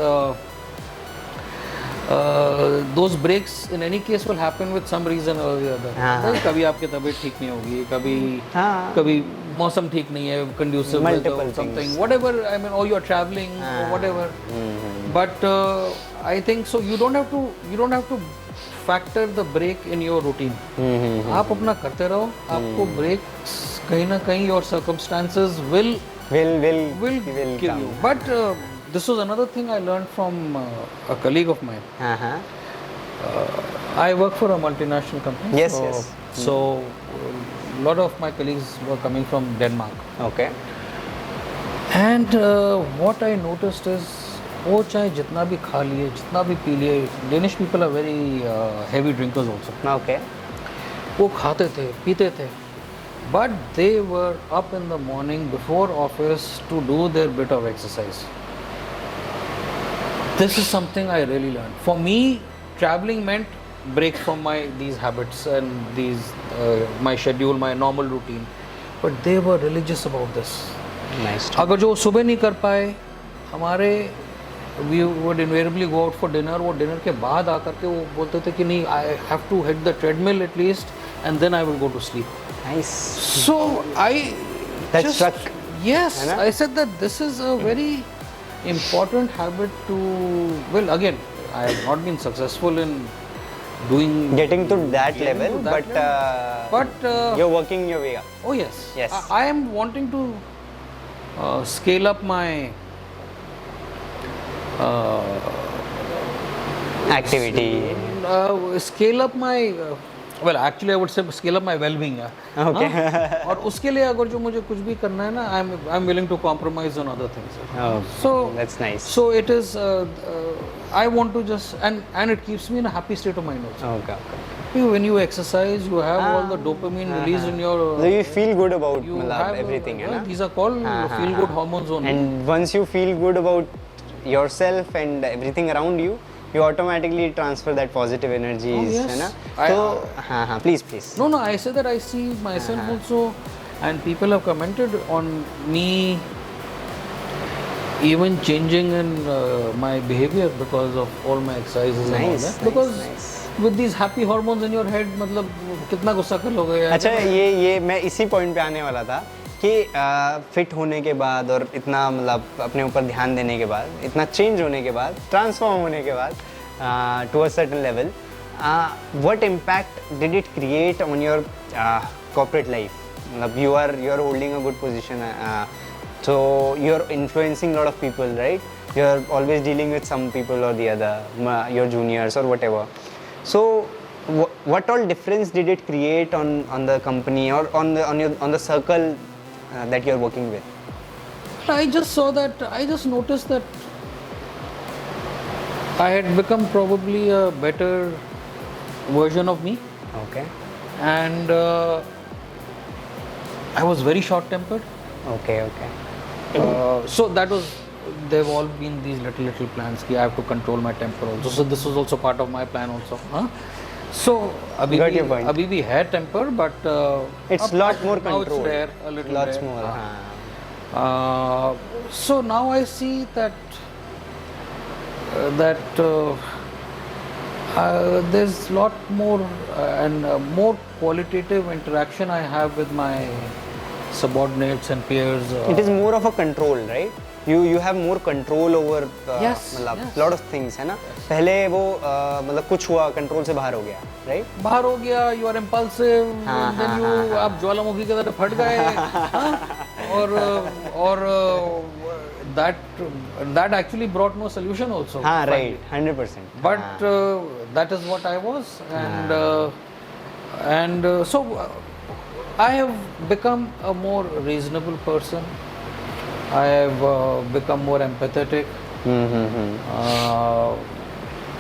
those breaks in any case will happen with some reason or the other. हाँ. कभी आपकी तबीयत ठीक नहीं होगी, कभी हाँ. कभी मौसम ठीक नहीं है, conducive weather or Multiple something, things. whatever. I mean, or you're traveling or whatever. But I think so. You don't have to factor the break in your routine. आप अपना करते रहो. आपको breaks कहीं ना कहीं your circumstances will give come. you. But this was another thing I learned from a colleague of mine. I work for a multinational company. Yes, so, yes. So a lot of my colleagues were coming from Denmark. Okay. And what I noticed is वो चाहे जितना भी खा लिए, जितना भी पी लिए, Danish people are very heavy drinkers also. Okay. वो खाते थे, पीते थे, but they were up in the morning before office to do their bit of exercise. This is something I really learned. For me, traveling meant break from these habits and these my schedule, my normal routine. But they were religious about this. Nice. अगर जो सुबह नहीं कर पाए, हमारे we would invariably go out for dinner. वो dinner के बाद आकर के वो बोलते थे कि नहीं, I have to hit the treadmill at least, and then I will go to sleep. Nice. So I That just, struck. yes, है ना? I said that this is a very important habit to, well, again, I have not been successful in doing Getting to that getting level, to that but, level. But you're working your way up. oh yes, Yes. I am wanting to scale up my Activity. scale up my well, actually I would say scale up my well-being. Okay. हाँ? और उसके लिए अगर जो मुझे कुछ भी करना है ना, I'm willing to compromise on other things. Oh, So that's nice. So it is. I want to just and it keeps me in a happy state of mind also. Okay. When you exercise, you have all the dopamine released in your. So you feel good about you matlab, have everything, है ना? these are called feel-good hormones only. And once you feel good about yourself and everything around you, you automatically transfer that positive energies, yes. है ना? I- So, please. No, I say that I see myself also, and people have commented on me even changing in my behavior because of all my exercises and all Nice, that. nice, Because nice. with these happy hormones in your head, मतलब कितना गुस्सा कर लोगे यार? अच्छा, ये मैं इसी पॉइंट पे आने वाला था कि फिट होने के बाद और इतना मतलब अपने ऊपर ध्यान देने के बाद, इतना चेंज होने के बाद, ट्रांसफॉर्म होने के बाद to a certain level, what impact did it create on your corporate life? मतलब you are holding a good position, so you're influencing a lot of people, right? You're always dealing with some people or the other, your juniors or whatever. So what all difference did it create on the company or on the circle that you're working with? I just saw that, I just noticed that I had become probably a better version of me, Okay. and I was very short-tempered. Okay. So that was, there have all been these little plans कि I have to control my temper also. So this was also part of my plan also. Huh? So Got your point. अभी भी है temper, but It's lot more now control. it's rare, a little Lots rare. more. So now I see that there's lot more and more qualitative interaction I have with my subordinates and peers. It is more of a control, right? You have more control over Yes, मतलब yes. lot of things, है ना? पहले वो मतलब कुछ हुआ control से बाहर हो गया, right? बाहर हो गया, you are impulsive, हाँ, then हाँ, you हाँ, आप ज्वालामुखी की तरह फट गए, हाँ? और that actually brought no solution also. हाँ, finally. right, 100%. But that is what I was, and so I have become a more reasonable person. I have become more empathetic.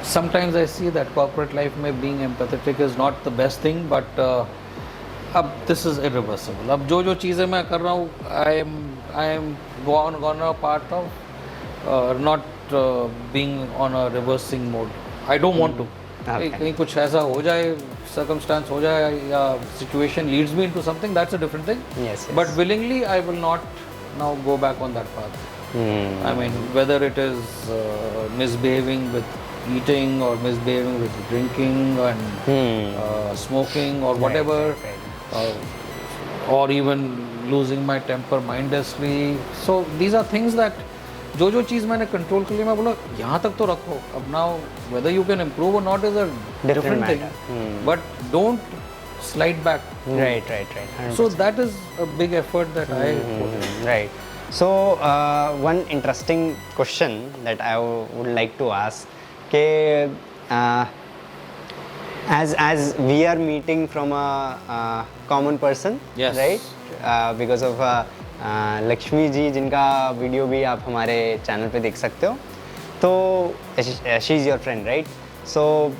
Sometimes I see that corporate life में being empathetic is not the best thing, but अब this is irreversible. अब जो चीज़ें मैं कर रहा हूँ, I am gonna part of not being on a reversing mode. I don't want to. Okay. कहीं कुछ ऐसा हो जाए, circumstance हो जाए या situation leads me into something, that's a different thing. Yes. But willingly I will not now go back on that path. Hmm. I mean, whether it is misbehaving with eating or misbehaving with drinking and smoking or whatever, or even losing my temper mindlessly. So these are things that जो चीज़ मैंने control कर लिया, मैं बोला यहाँ तक तो रखो. अब now whether you can improve or not is a different thing, but don't slide back. Right. 100%. So that is a big effort that I put in. Right. So one interesting question that I would like to ask, as we are meeting from a common person, Yes. right? Because of Lakshmi ji, जिनका video भी आप हमारे channel पे देख सकते हो, तो she is your friend, right? So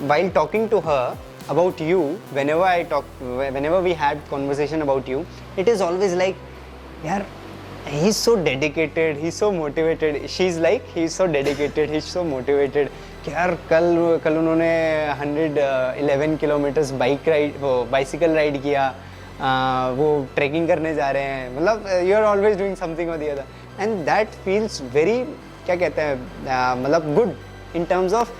while talking to her about you, whenever we had conversation about you, it is always like, yaar, he's so dedicated, he's so motivated. She's like, he's so dedicated, he's so motivated. कि यार कल उन्होंने 111 kilometres bicycle ride किया, वो trekking करने जा रहे हैं. मतलब you are always doing something और the other, and that feels very, क्या कहते हैं, मतलब गुड इन टर्म्स ऑफ,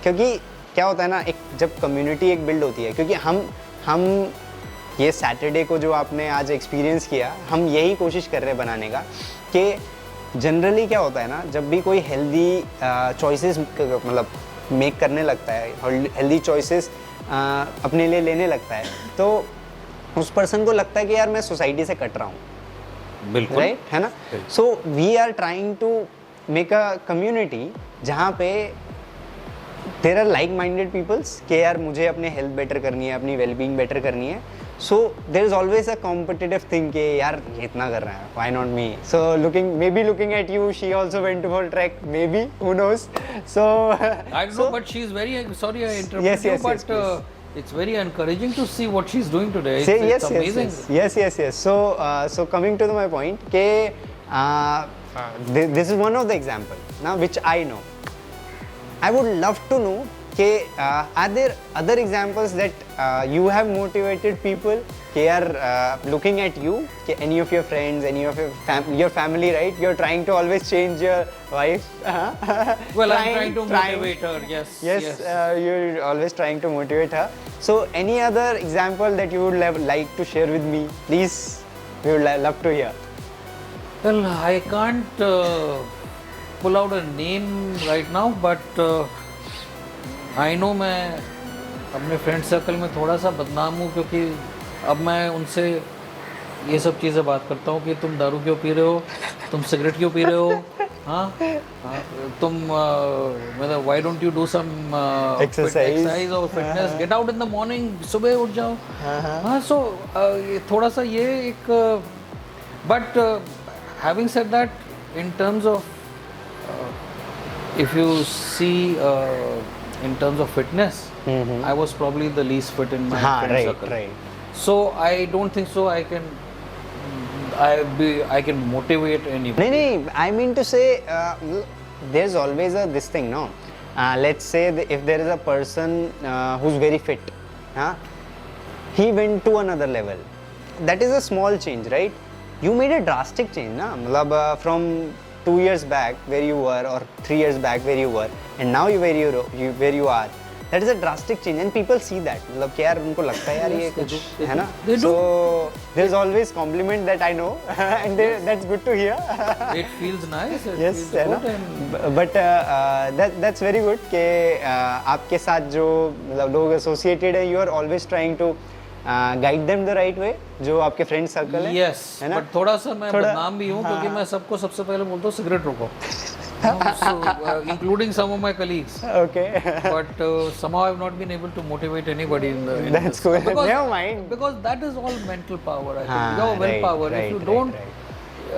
क्योंकि क्या होता है ना, एक जब कम्युनिटी एक बिल्ड होती है, क्योंकि हम ये सैटरडे को जो आपने आज एक्सपीरियंस किया, हम यही कोशिश कर रहे हैं बनाने का, कि जनरली क्या होता है ना, जब भी कोई हेल्दी चॉइसेस मतलब मेक करने लगता है, हेल्दी चॉइसेस अपने लिए लेने लगता है, तो उस पर्सन को लगता है कि यार मैं सोसाइटी से कट रहा हूँ. बिल्कुल, राइट, है ना? So we are trying to make a community जहाँ पे there are like minded peoples, कि यार मुझे अपने हेल्थ बेटर करनी है, अपनी वेलबींग बेटर करनी है. So there is always a competitive thing कि यार ये इतना कर रहा है, why not me? So looking at you, she also went for track, maybe, who knows. So I don't know, but she's very sorry I interrupted Yes, you, yes, but yes, it's very encouraging to see what she's doing today. Say It's amazing. Yes. So coming to my point, this is one of the example now which I know. I would love to know, are there other examples that you have motivated people, looking at you, any of your friends, any of your family, right? You're trying to always change your wife. Well, I'm trying to motivate her. Yes. You're always trying to motivate her. So any other example that you would like to share with me, please? We would love to hear. Well, I can't pull out a name right now, but I know मैं अपने friend circle में थोड़ा सा बदनाम हूँ, क्योंकि अब मैं उनसे ये सब चीज़ें बात करता हूँ कि तुम दारू क्यों पी रहे हो, तुम सिगरेट क्यों पी रहे हो, हाँ, तुम मतलब why don't you do some exercise or fitness, get out in the morning, सुबह उठ जाओ. हाँ, so थोड़ा सा ये एक, but having said that, in terms of if you see in terms of fitness, I was probably the least fit in my friend circle. Right. So I don't think so I can motivate anyone. No, I mean to say, there's always this thing, no? Let's say if there is a person who's very fit, he went to another level. That is a small change, right? You made a drastic change, na? Matlab, from 2 years back where you were, or 3 years back where you were, and now where you are. That is a drastic change, and people see that. मतलब कि यार उनको लगता है यार ये कुछ है ना. So there's always compliment that I know, and that's good to hear. It feels nice. Yes, है ना. But that's very good कि आपके साथ जो मतलब लोग associated हैं, you are always trying to guide them the right way, जो आपके फ्रेंड सर्कल है. Yes, है ना. But थोड़ा सा मैं बदनाम भी हूँ, क्योंकि मैं सबको सबसे पहले बोलता हूँ सिगरेट रोको. So, including some of my colleagues. Okay. But somehow I've not been able to motivate anybody in That's this. cool. Because, Never mind. Because that is all mental power. I think. Your willpower. If you don't,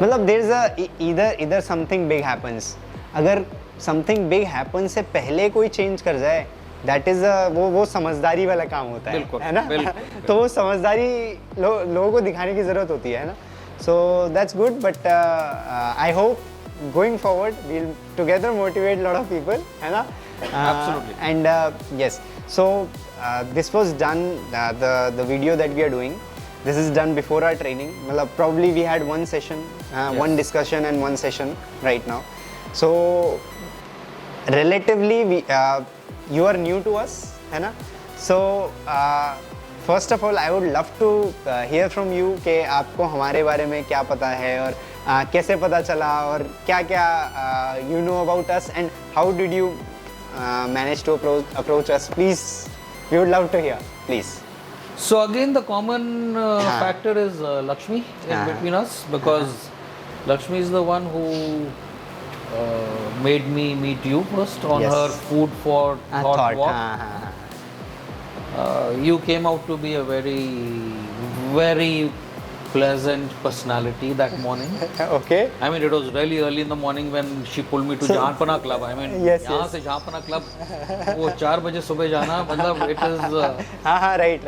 मतलब there's a either something big happens. अगर something big happens से पहले कोई change कर जाए, that is वो समझदारी वाला काम होता है. बिल्कुल, है ना? बिल्कुल. तो वो समझदारी लोगों को दिखाने की जरूरत होती है ना. So that's good, but I hope going forward we'll together motivate a lot of people, है ना? Absolutely. And yes, so this was done, the video that we are doing. This is done before our training. मतलब probably we had one session, one discussion and one session right now. So relatively you are new to us, है ना? So first of all I would love to hear from you कि आपको हमारे बारे में क्या पता है और कैसे पता चला और क्या क्या you know about us and how did you manage to approach us. Please, we would love to hear, please. So again, the common factor is Lakshmi in between us, because Lakshmi is the one who made me meet you first on Yes. her food for thought walk. हाँ. You came out to be a very, very pleasant personality that morning. Okay. I mean, it was really early in the morning when she pulled me to Jahanpana Club. I mean, Yes, यहाँ yes. से Jahanpana Club, वो 4 बजे सुबह जाना, मतलब it is. हाँ, right.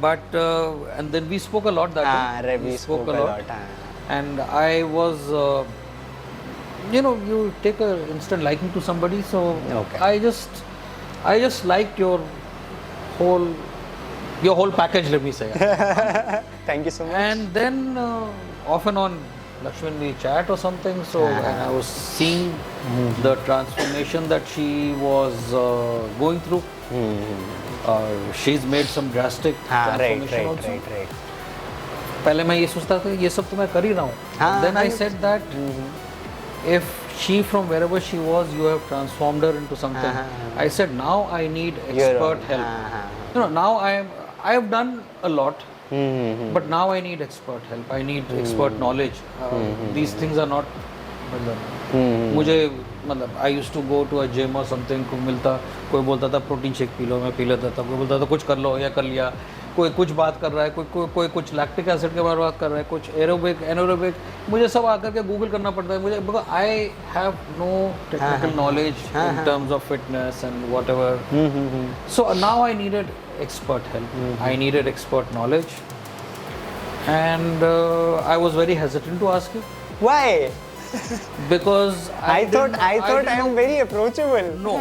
But and then we spoke a lot that हाँ, day. we spoke a lot. हाँ. And I was, you take a instant liking to somebody, so Okay. I just liked your whole package, let me say. Thank you so much. And then off and on, Lakshmi and we chat or something. So and I was seeing the transformation that she was going through. She's made some drastic हाँ, transformation also. right. पहले मैं ये सोचता था ये सब तो मैं कर ही रहा हूँ. हाँ, Then I said that if she from wherever she was, you have transformed her into something. I said now I need expert help. Now I have done a lot, but now I need expert help. I need expert knowledge. These things are not. मुझे मतलब I used to go to a gym or something. कोई बोलता था protein shake P low, मैं P लेता था. कोई बोलता था कुछ कर लो या कर लिया. कोई कुछ बात कर रहा है, कोई कुछ लैक्टिक एसिड के बारे में बात कर रहा है, कुछ एरोबिक. मुझे सब आकर के गूगल करना पड़ता है मुझे, because I have no technical knowledge in terms of fitness and whatever. So now I needed expert help. I needed expert knowledge, and I was very hesitant to ask you Why? because I thought I didn't am know- very approachable. No,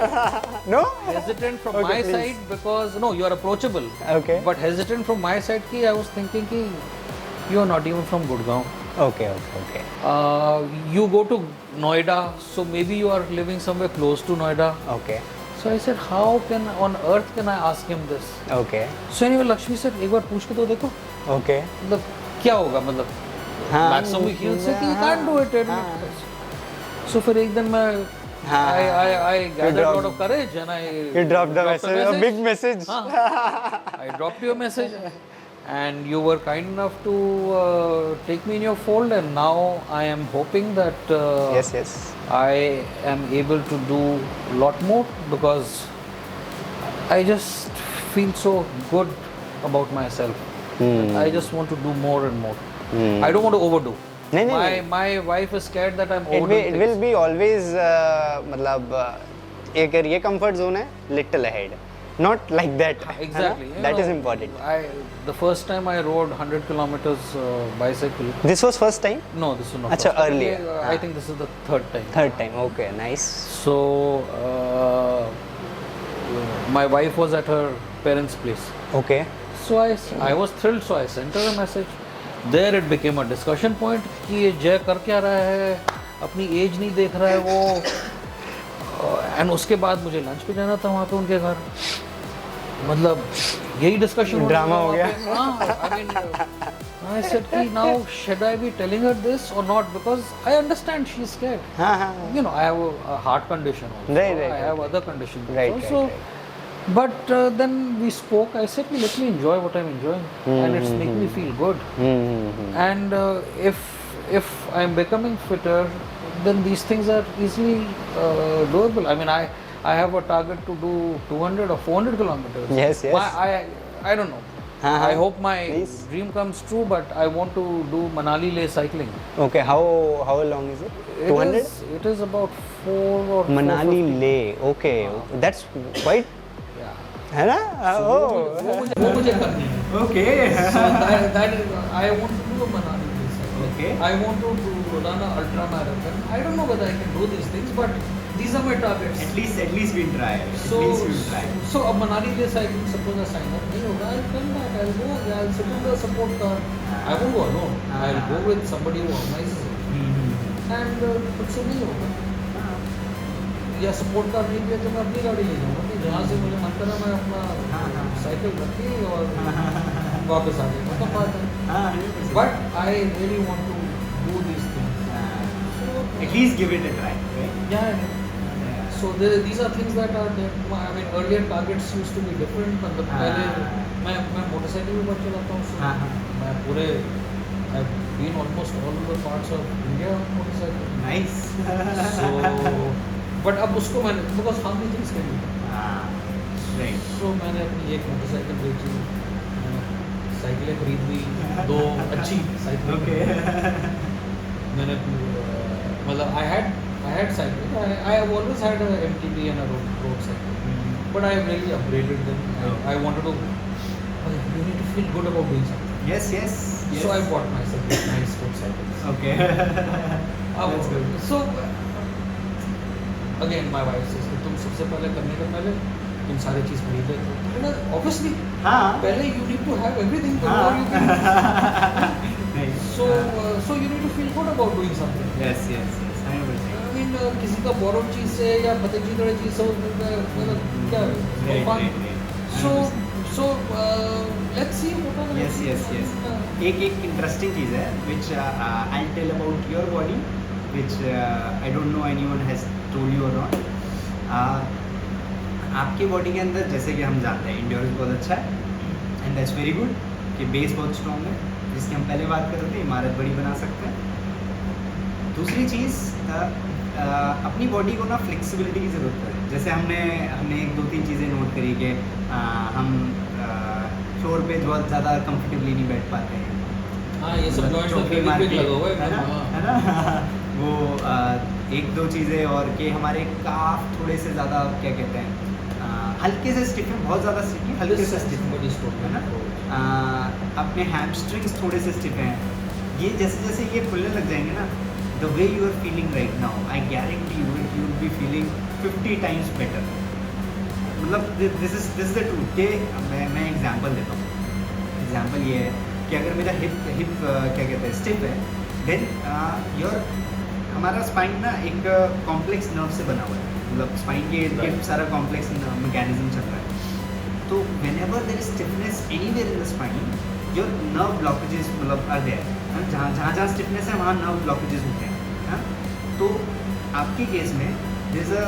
No? hesitant from Okay, my please. side because no, you are approachable. Okay. But hesitant from my side ki I was thinking ki you are not even from Gurgaon. Okay. You go to Noida, so maybe you are living somewhere close to Noida. Okay. So I said, how can on earth can I ask him this? Okay. So anyway, Lakshmi said, एक बार पूछ के तो देखो. Okay. मतलब क्या होगा मतलब? हाँ, Maximum he'll say कि you can't do it. Admit it. So फिर एक दिन मैं I gathered a lot of courage and I You dropped the dropped a message, a big message. I dropped you a message and you were kind enough to take me in your fold, and now I am hoping that Yes. I am able to do a lot more because I just feel so good about myself. I just want to do more and more. I don't want to overdo. नहीं. My wife is scared that I'm It overdoing will things. be always मतलब एक ये comfort zone है, little ahead. Not like that. Exactly. है ना? That is important. The first time I rode 100 kilometers bicycle. This was first time? No, this is not. अच्छा, first time. earlier. I think this is the third time. Third time. Okay, nice. So my wife was at her parents' place. Okay. So I was thrilled. So I sent her a message. There it became a discussion point कि ये जय कर क्या रहा है, अपनी as नहीं देख रहा है वो. एंड उसके बाद मुझे लंच पे जाना था वहाँ पे उनके घर. मतलब यही डिस्कशन Drama हो गया. I mean, I said कि now should I be telling her this or not, because I understand she's scared. हाँ. I have a heart condition also. Right. I have other conditions Right, also. right. But then we spoke. I said, let me enjoy what I'm enjoying, and it's making me feel good. And if I'm becoming fitter, then these things are easily doable. I mean, I have a target to do 200 or 400 kilometers. Yes. I don't know. I hope my dream comes true, but I want to do Manali Leh cycling. Okay, how long is it? 200? It is about 4 or Manali 450. Leh. Okay, that's quite. Yeah. है ना? Oh. वो मुझे करनी है. Okay. So that is, I want to do a Manali Leh cycling. Okay. I want to run an ultra marathon. I don't know whether I can do these things, but these are my targets. At least we'll try. At So, least we'll try. so अब मनाली जैसा I suppose I sign up नहीं होगा, I'll come back, I'll go, I'll sit in the support car. I won't go alone. I'll go with somebody who organizes it. And कुछ से नहीं होगा. या support car नहीं किया तो मैं अपनी गाड़ी ले जाऊँगा कि जहाँ से मुझे मन करा मैं अपना साइकिल रखी और वापस आ गया मतलब बात है. But I really want to do these things. So, At least give it a try. Right? yeah. So these are things that are there. I mean earlier targets used to be different. मतलब पहले मैं motorcycle भी बहुत चलाता हूँ. So मैं पूरे I've been almost all the parts of India on motorcycle. Nice. So but अब उसको मैंने because how many things can you do? Right. So मैंने अपनी एक मोटरसाइकिल बेची, साइकिलें खरीद ली, 2 अच्छी साइकिलें. Okay. मैंने मतलब I had cycle. I have always had a MTB and a road cycle, but I really upgraded them. I wanted to. You need to feel good about doing something. Yes. So I bought myself a nice road cycle. Okay. That's good. So again, my wife says कि तुम सबसे पहले करने के पहले तुम सारी चीज खरीद लेते हो. Obviously, हाँ. पहले you need to have everything before you can. Nice. So you need to feel good about doing something. Yes. 100%. I mean किसी का borrowed चीज से या पतंजलि वाली चीज से मतलब क्या है? Right. So let's see what are the Yes. एक इंटरेस्टिंग चीज़ है which I'll tell about your body, which I don't know anyone has told you or not. आपके बॉडी के अंदर जैसे कि हम जानते हैं इंड्योरेंस बहुत अच्छा है एंड दैट्स वेरी गुड कि बेस बहुत स्ट्रॉन्ग है जिसकी हम पहले बात कर रहे थे, इमारत बड़ी बना सकते हैं. दूसरी चीज़ अपनी बॉडी को ना फ्लेक्सिबिलिटी की ज़रूरत है. जैसे हमने 1-2-3 चीज़ें नोट करी कि हम फ्लोर पे बहुत ज़्यादा कंफर्टेबली नहीं बैठ पाते हैं. हाँ ये सब जॉइंट्स चौकी में मार फेविक्विक के, लगा हुआ है ना वो 1-2 चीज़ें और कि हमारे काफ थोड़े से ज़्यादा क्या कहते हैं हल्के से स्टिफ है, बहुत ज़्यादा स्टिफ नहीं, हल्के से स्टिफ है ना. अपने हैमस्ट्रिंग्स थोड़े से स्टिफ हैं. ये जैसे जैसे ये खुलने लग जाएंगे ना, the way you are feeling right now, I guarantee you will be feeling 50 times better. मतलब दिस इज द ट्रूथ कि मैं एग्जांपल देता हूँ. एग्जांपल ये है कि अगर मेरा हिप क्या कहते हैं स्टिफ है, देन योर हमारा स्पाइन ना एक कॉम्प्लेक्स नर्व से बना हुआ है. मतलब स्पाइन के इर्द सारा कॉम्प्लेक्स मैकेनिज्म चल रहा है. तो whenever there is stiffness anywhere in the spine, your nerve blockages मतलब आर देयर. जहाँ स्टिफनेस है वहाँ नर्व ब्लॉकेजेस होते हैं. तो आपके केस में देयर इज अ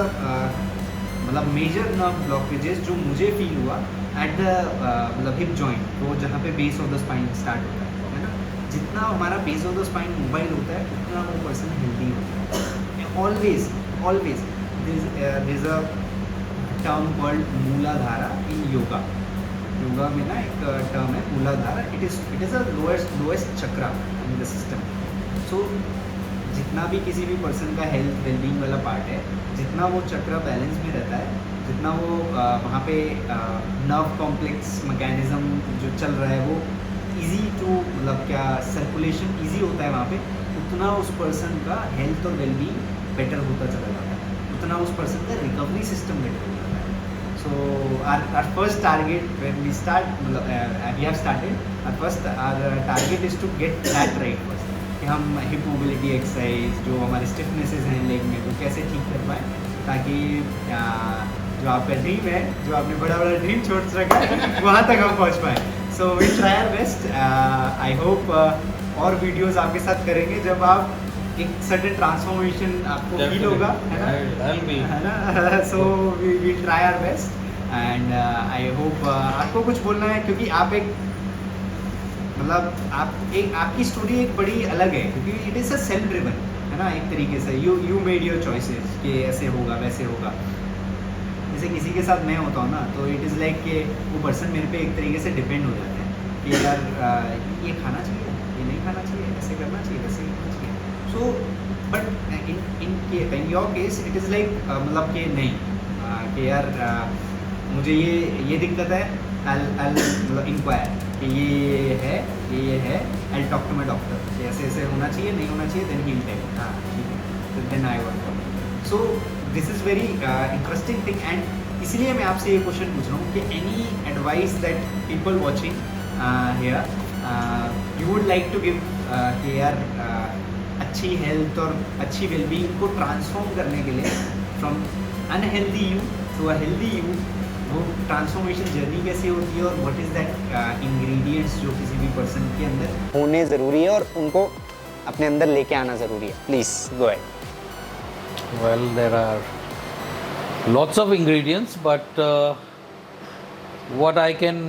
मतलब मेजर नर्व ब्लॉकेजेस जो मुझे फील हुआ एट द मतलब हिप जॉइंट, तो जहाँ पे base of the spine start होता है ना. जितना हमारा base of the spine mobile होता है उतना वो पर्सन हेल्दी होता है. Always there is a term called muladhara in yoga. Yoga में ना एक टर्म है muladhara. It is a lowest chakra in the system. So जितना भी किसी भी पर्सन का हेल्थ वेलबींग वाला पार्ट है, जितना वो चक्रा बैलेंस में रहता है, जितना वो वहाँ पे नर्व कॉम्प्लेक्स मैकेनिज्म जो चल रहा है वो इजी टू मतलब क्या सर्कुलेशन इजी होता है वहाँ पे, उतना उस पर्सन का हेल्थ और वेलबींग बेटर होता चला जाता है, उतना उस पर्सन का रिकवरी सिस्टम बेटर हो जाता है. So our first target when we start मतलब we have started our target is to get that right first, कि हम हिप मोबिलिटी एक्सरसाइज जो हमारे स्टिफनेसेस हैं लेग में वो कैसे ठीक कर पाएँ, ताकि जो आपका ड्रीम है, जो आपने बड़ा ड्रीम छोड़ रखा है वहाँ तक हम पहुँच पाएँ. So we try our best. I hope और वीडियोस आपके साथ करेंगे जब आप एक सर्टेन ट्रांसफॉर्मेशन आपको फील होगा, है ना. So we try our best and I hope आपको कुछ बोलना है, क्योंकि आप एक मतलब आपकी स्टोरी एक बड़ी अलग है, क्योंकि it is a self driven है ना. एक तरीके से यू मेड योर चॉइसेस कि ऐसे होगा वैसे होगा. जैसे किसी के साथ मैं होता हूँ ना, तो इट इज़ लाइक कि वो पर्सन मेरे पे एक तरीके से डिपेंड हो जाते हैं कि यार ये खाना चाहिए, ये नहीं खाना चाहिए, ऐसे करना चाहिए, वैसे करना चाहिए. So but in your case it is like मतलब कि नहीं कि यार मुझे ये दिक्कत है, मतलब इंक्वायर कि ये है, I talk to my doctor, ऐसे ऐसे होना चाहिए, नहीं होना चाहिए, देन ही विल टेल हाँ ठीक है, then I work. So this is very interesting thing and इसलिए मैं आपसे ये क्वेश्चन पूछ रहा हूँ कि any advice that people watching here you would like to give कि यार अच्छी हेल्थ और अच्छी वेलबींग को ट्रांसफॉर्म करने के लिए from unhealthy you to a healthy you, वो ट्रांसफॉर्मेशन जर्नी कैसे होती है और व्हाट इज़ दैट इंग्रेडिएंट्स जो किसी भी पर्सन के अंदर होने ज़रूरी है और उनको अपने अंदर लेके आना ज़रूरी है. Please go ahead. Well, there are lots of ingredients, but what I can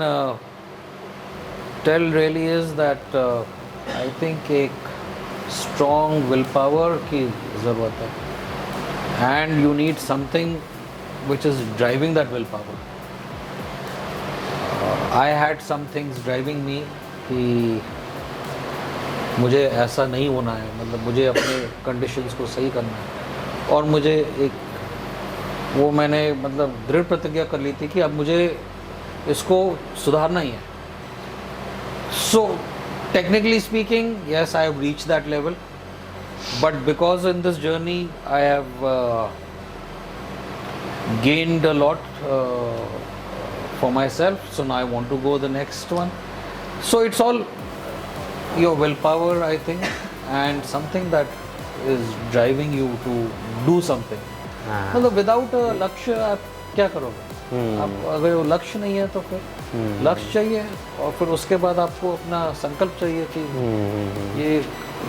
tell really is that I think एक strong willpower की ज़रूरत है, and you need something which is driving that willpower. I had some things driving me कि मुझे ऐसा नहीं होना है, मतलब मुझे अपने conditions को सही करना है, और मुझे एक वो मैंने मतलब दृढ़ प्रतिज्ञा कर ली थी कि अब मुझे इसको सुधारना ही है. So technically speaking yes, I have reach that level, but because in this journey I have gained a lot for myself, so now I want to go the next one. So it's all your willpower, I think, and something that is driving you to do something. मतलब without लक्ष्य आप क्या करोगे? आप अगर वो लक्ष्य नहीं है तो फिर लक्ष्य चाहिए, और फिर उसके बाद आपको अपना संकल्प चाहिए कि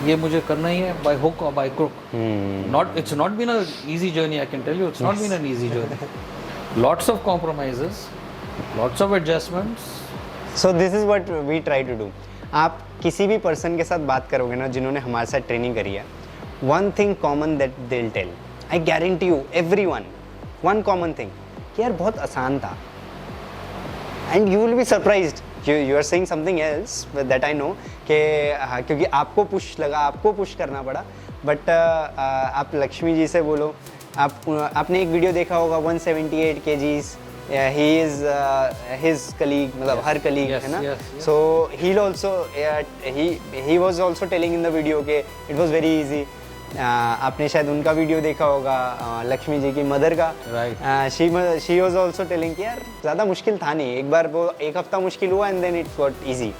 ये मुझे करना ही है, बाय हुक और by crook. It's not been an easy journey, I can tell you. It's not been an easy journey. Lots of compromises, lots of adjustments. So this is what we try to do. आप किसी भी person के साथ बात करोगे ना जिन्होंने हमारे साथ ट्रेनिंग करी है, one thing common that they'll tell, I guarantee you, everyone, one common thing, कि यार बहुत आसान था. And you will be surprised. You are saying something else that I know कि क्योंकि आपको पुश लगा, आपको पुश करना पड़ा. बट आप लक्ष्मी जी से बोलो, आपने एक वीडियो देखा होगा 178 kgs. He is his colleague, मतलब हर colleague है ना. So he'll also he was also telling in the video कि it was very easy. आपने शायद उनका वीडियो देखा होगा लक्ष्मी जी की मदर का. शी वाज आल्सो टेलिंग कि यार ज़्यादा मुश्किल था नहीं, एक बार वो एक हफ्ता मुश्किल हुआ and then it got easy.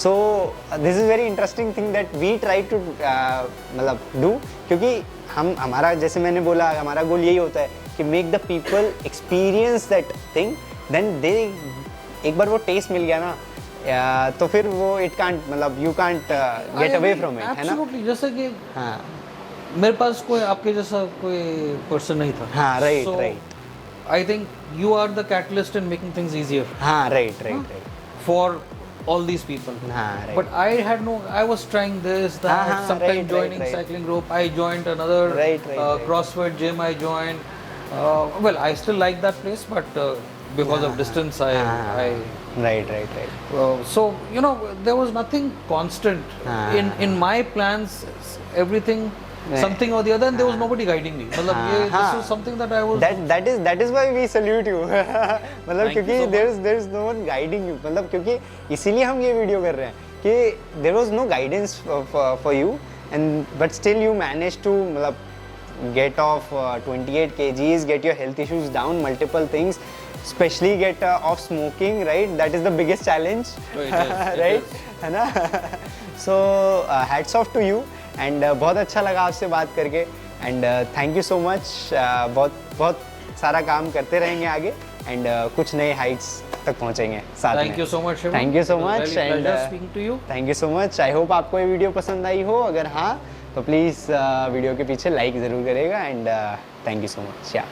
So this is very interesting thing that we try to मतलब डू, क्योंकि हमारा जैसे मैंने बोला हमारा गोल यही होता है कि make the people experience that thing, then they एक बार वो टेस्ट मिल गया ना तो फिर वो इट कांट मतलब you can't get away from it, है ना. जैसे कि हाँ मेरे पास कोई आपके जैसा कोई पर्सन नहीं था. हाँ right So, right. I think you are the catalyst in making things easier हाँ right right right. for all these people. हाँ right. But I had no, I was trying this, that, sometimes right, joining right. cycling group. I joined another Right. CrossFit gym. I joined. Well, I still like that place, but because of distance, Right. so you know, there was nothing constant in my plans. Everything. Something or the other, and there was nobody guiding me. मतलब ये this was something that I was. That is why we salute you. मतलब क्योंकि there is no one guiding you. मतलब क्योंकि इसीलिए हम ये video कर रहे हैं कि there was no guidance for you, and but still you managed to मतलब get off 28 kgs, get your health issues down, multiple things, especially get off smoking, right? That is the biggest challenge, right? है ना? So hats off to you. And बहुत अच्छा लगा आपसे बात करके, and thank you so much. बहुत सारा काम करते रहेंगे आगे, एंड कुछ नए हाइट्स तक पहुंचेंगे साथ में. Thank you so much. Thank you so much and speaking to you. Thank you so much. I hope आपको ये वीडियो पसंद आई हो. अगर हाँ तो प्लीज़ वीडियो के पीछे लाइक ज़रूर करेगा, and thank you so much. या